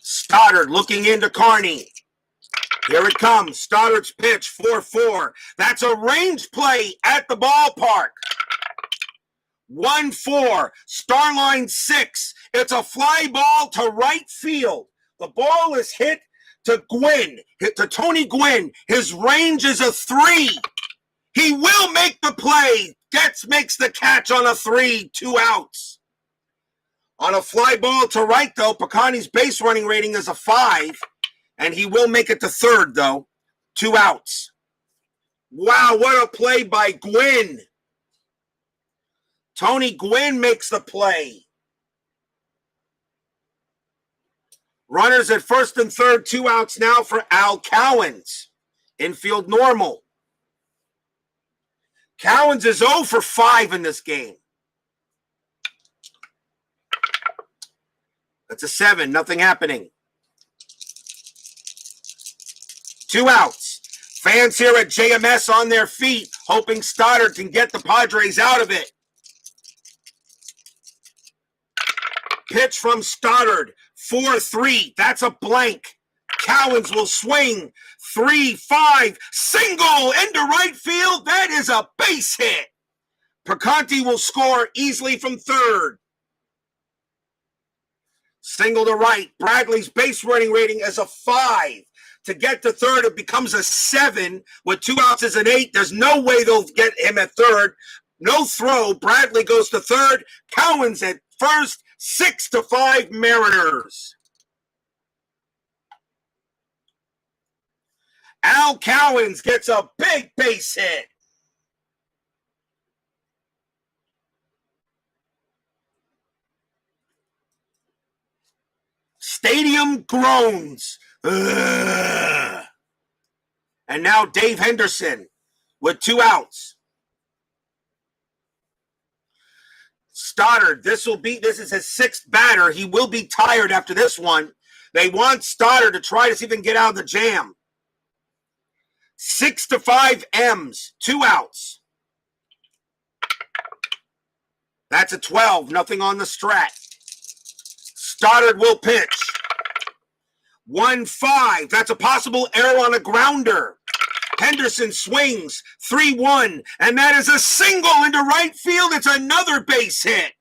Stoddard looking into Carney. Here it comes. Stoddard's pitch, 4-4. That's a range play at the ballpark. 1-4. Starline 6. It's a fly ball to right field. The ball is hit to Gwynn, to Tony Gwynn. His range is a 3. He will make the play. Makes the catch on a 3. 2 outs. On a fly ball to right, though, Perconti's base running rating is a 5. And he will make it to third, though. 2 outs. Wow, what a play by Gwynn. Tony Gwynn makes the play. Runners at first and third, 2 outs now for Al Cowens. Infield normal. Cowens is 0 for 5 in this game. That's a 7, nothing happening. 2 outs. Fans here at JMS on their feet, hoping Stoddard can get the Padres out of it. Pitch from Stoddard. 4-3. That's a blank. Cowens will swing. 3-5. Single into right field. That is a base hit. Perconti will score easily from third. Single to right. Bradley's base running rating is a 5. To get to third, it becomes a 7 with 2 outs as an 8. There's no way they'll get him at third. No throw. Bradley goes to third. Cowens at first. 6-5 Mariners. Al Cowens gets a big base hit. Stadium groans. Ugh. And now Dave Henderson with 2 outs. Stoddard, this is his 6th batter. He will be tired after this one. They want Stoddard to try to see if they can get out of the jam. 6-5 M's, 2 outs. That's a 12, nothing on the strat. Stoddard will pitch. 1-5, that's a possible error on a grounder. Henderson swings. 3-1, and that is a single into right field. It's another base hit.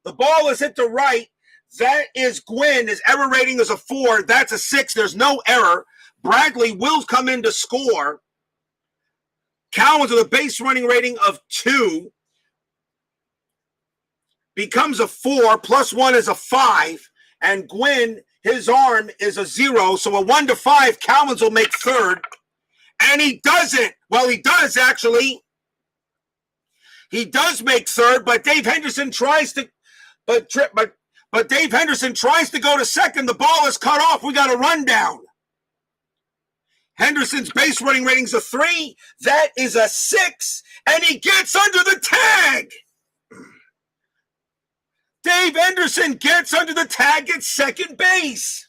The ball is hit to right. That is Gwynn. His error rating is a 4. That's a 6. There's no error. Bradley will come in to score. Cowens with a base running rating of 2. Becomes a 4. +1 is a 5. And Gwynn, his arm is a 0. So a 1-5, Cowens will make third. And he doesn't. Well, he does, actually. He does make third, but Dave Henderson tries to but Dave Henderson tries to go to second. The ball is cut off. We got a rundown. Henderson's base running rating's a 3. That is a 6. And he gets under the tag. Dave Henderson gets under the tag at second base.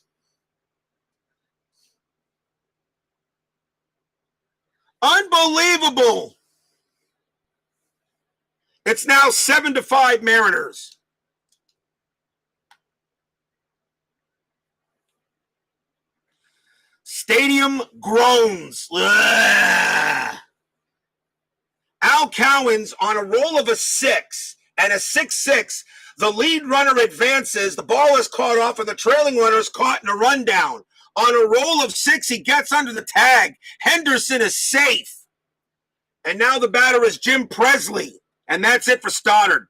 Unbelievable. It's now 7-5 Mariners. Stadium groans. Ugh. Al Cowens on a roll of a 6 and a 6-6. The lead runner advances. The ball is caught off and the trailing runner is caught in a rundown. On a roll of 6, he gets under the tag. Henderson is safe. And now the batter is Jim Presley. And that's it for Stoddard.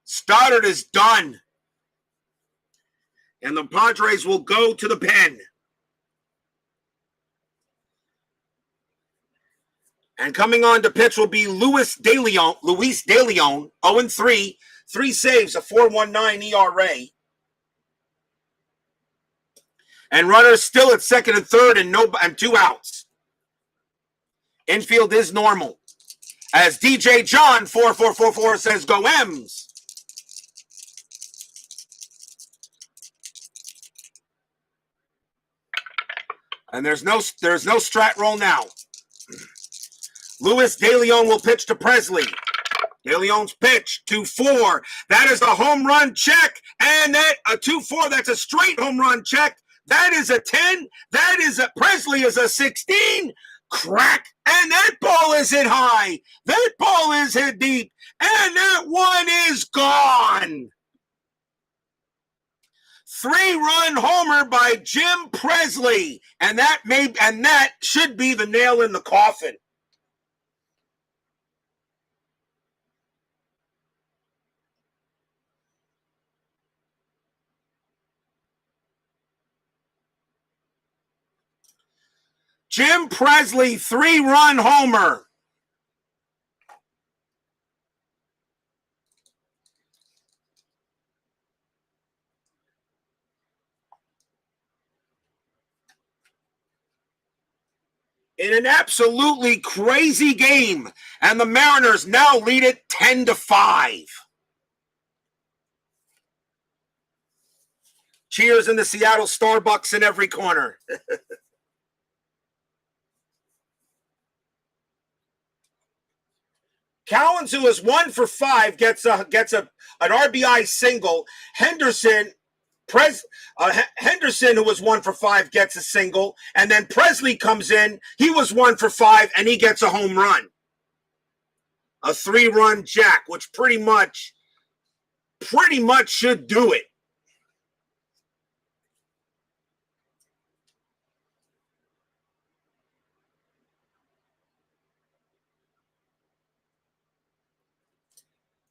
Stoddard is done. And the Padres will go to the pen. And coming on to pitch will be Luis De Leon, 0-3, 3 saves, a 4.19 ERA. And runners still at second and third and 2 outs. Infield is normal. As DJ John 4444 says, go M's. And there's no strat roll now. Luis De Leon will pitch to Presley. De Leon's pitch, 2-4. That is a home run check. And that a 2-4, that's a straight home run check. That is a 10. That is a Presley is a 16. Crack. And that ball is hit high. That ball is hit deep. And that one is gone. 3-run homer by Jim Presley. And that should be the nail in the coffin. Jim Presley, 3-run homer. In an absolutely crazy game. And the Mariners now lead it 10-5. Cheers in the Seattle Starbucks in every corner. Cowens, who is 1 for 5, gets an RBI single. Henderson, who was 1 for 5, gets a single, and then Presley comes in. He was 1 for 5, and he gets a home run, a 3-run jack, which pretty much should do it.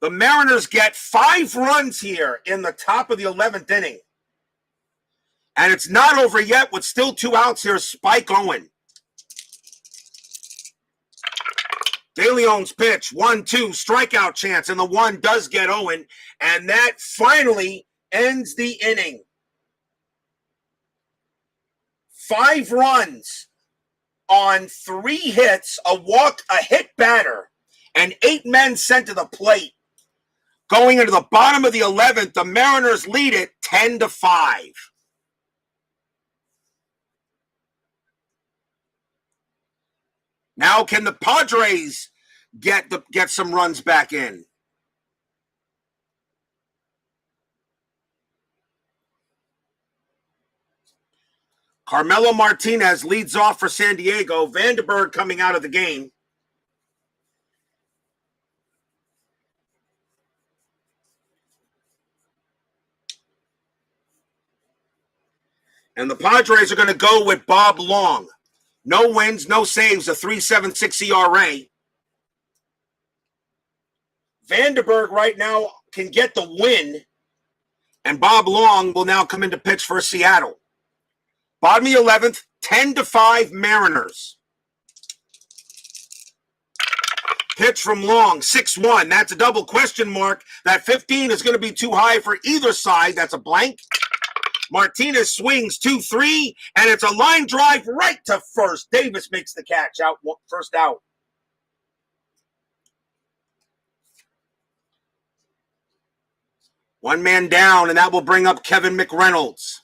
The Mariners get 5 runs here in the top of the 11th inning. And it's not over yet with still 2 outs here. Spike Owen. De Leon's pitch, 1-2, strikeout chance, and the 1 does get Owen. And that finally ends the inning. 5 runs on 3 hits, a walk, a hit batter, and 8 men sent to the plate. Going into the bottom of the 11th, the Mariners lead it 10-5. Now can the Padres get some runs back in? Carmelo Martinez leads off for San Diego. Vandenberg coming out of the game. And the Padres are going to go with Bob Long. No wins, no saves, a 3.76 ERA. Vandenberg right now can get the win, and Bob Long will now come in to pitch for Seattle. Bottom of the 11th, 10-5 Mariners. Pitch from Long, 6-1. That's a double question mark. That 15 is going to be too high for either side. That's a blank. Martinez swings 2-3, and it's a line drive right to first. Davis makes the catch, first out. One man down, and that will bring up Kevin McReynolds.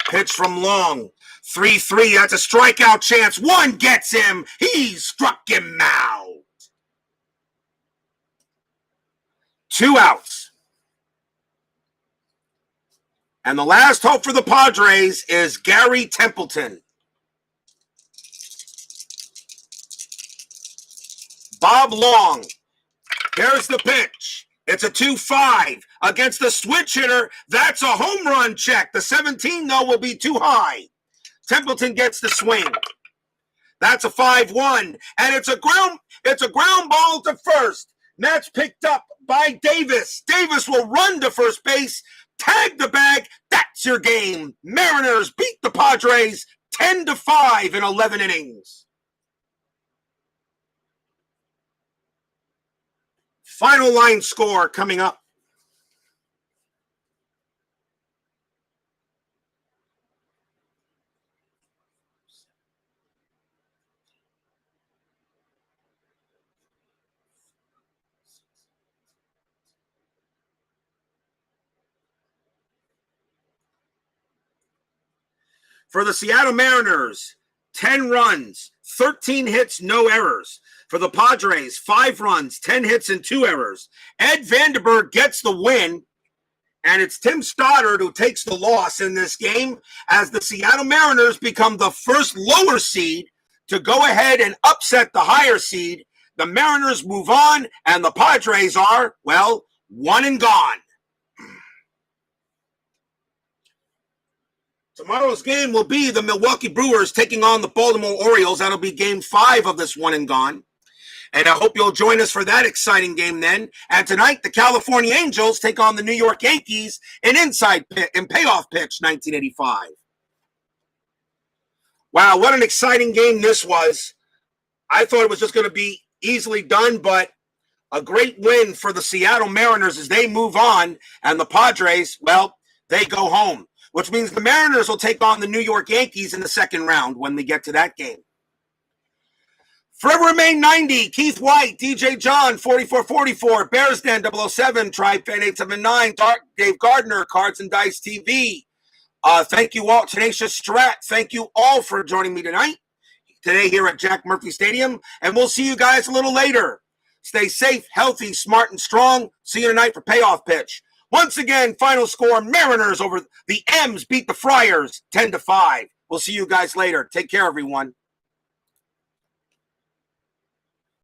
Pitch from Long, 3-3. That's a strikeout chance. 1 gets him. He struck him out. 2 outs. And the last hope for the Padres is Gary Templeton. Bob Long. Here's the pitch. It's a 2-5 against the switch hitter. That's a home run check. The 17, though, will be too high. Templeton gets the swing. That's a 5-1. And it's a ground ball to first. That's picked up by Davis. Davis will run to first base. Tag the bag. That's your game. Mariners beat the Padres 10-5 in 11 innings. Final line score coming up. For the Seattle Mariners, 10 runs, 13 hits, no errors. For the Padres, 5 runs, 10 hits, and 2 errors. Ed Vandenberg gets the win, and it's Tim Stoddard who takes the loss in this game as the Seattle Mariners become the first lower seed to go ahead and upset the higher seed. The Mariners move on, and the Padres are, well, one and gone. Tomorrow's game will be the Milwaukee Brewers taking on the Baltimore Orioles. That'll be game 5 of this one and gone. And I hope you'll join us for that exciting game then. And tonight, the California Angels take on the New York Yankees in Payoff Pitch 1985. Wow, what an exciting game this was. I thought it was just going to be easily done, but a great win for the Seattle Mariners as they move on. And the Padres, well, they go home, which means the Mariners will take on the New York Yankees in the second round when we get to that game. Forever Remain 90, Keith White, DJ John, 4444, Bears Den 007, Tribe Fan 879, Dave Gardner, Cards and Dice TV. Thank you all, Tenacious Strat. Thank you all for joining me tonight. today here at Jack Murphy Stadium, and we'll see you guys a little later. Stay safe, healthy, smart, and strong. See you tonight for Payoff Pitch. Once again, final score, Mariners over the M's beat the Friars 10-5. We'll see you guys later. Take care, everyone.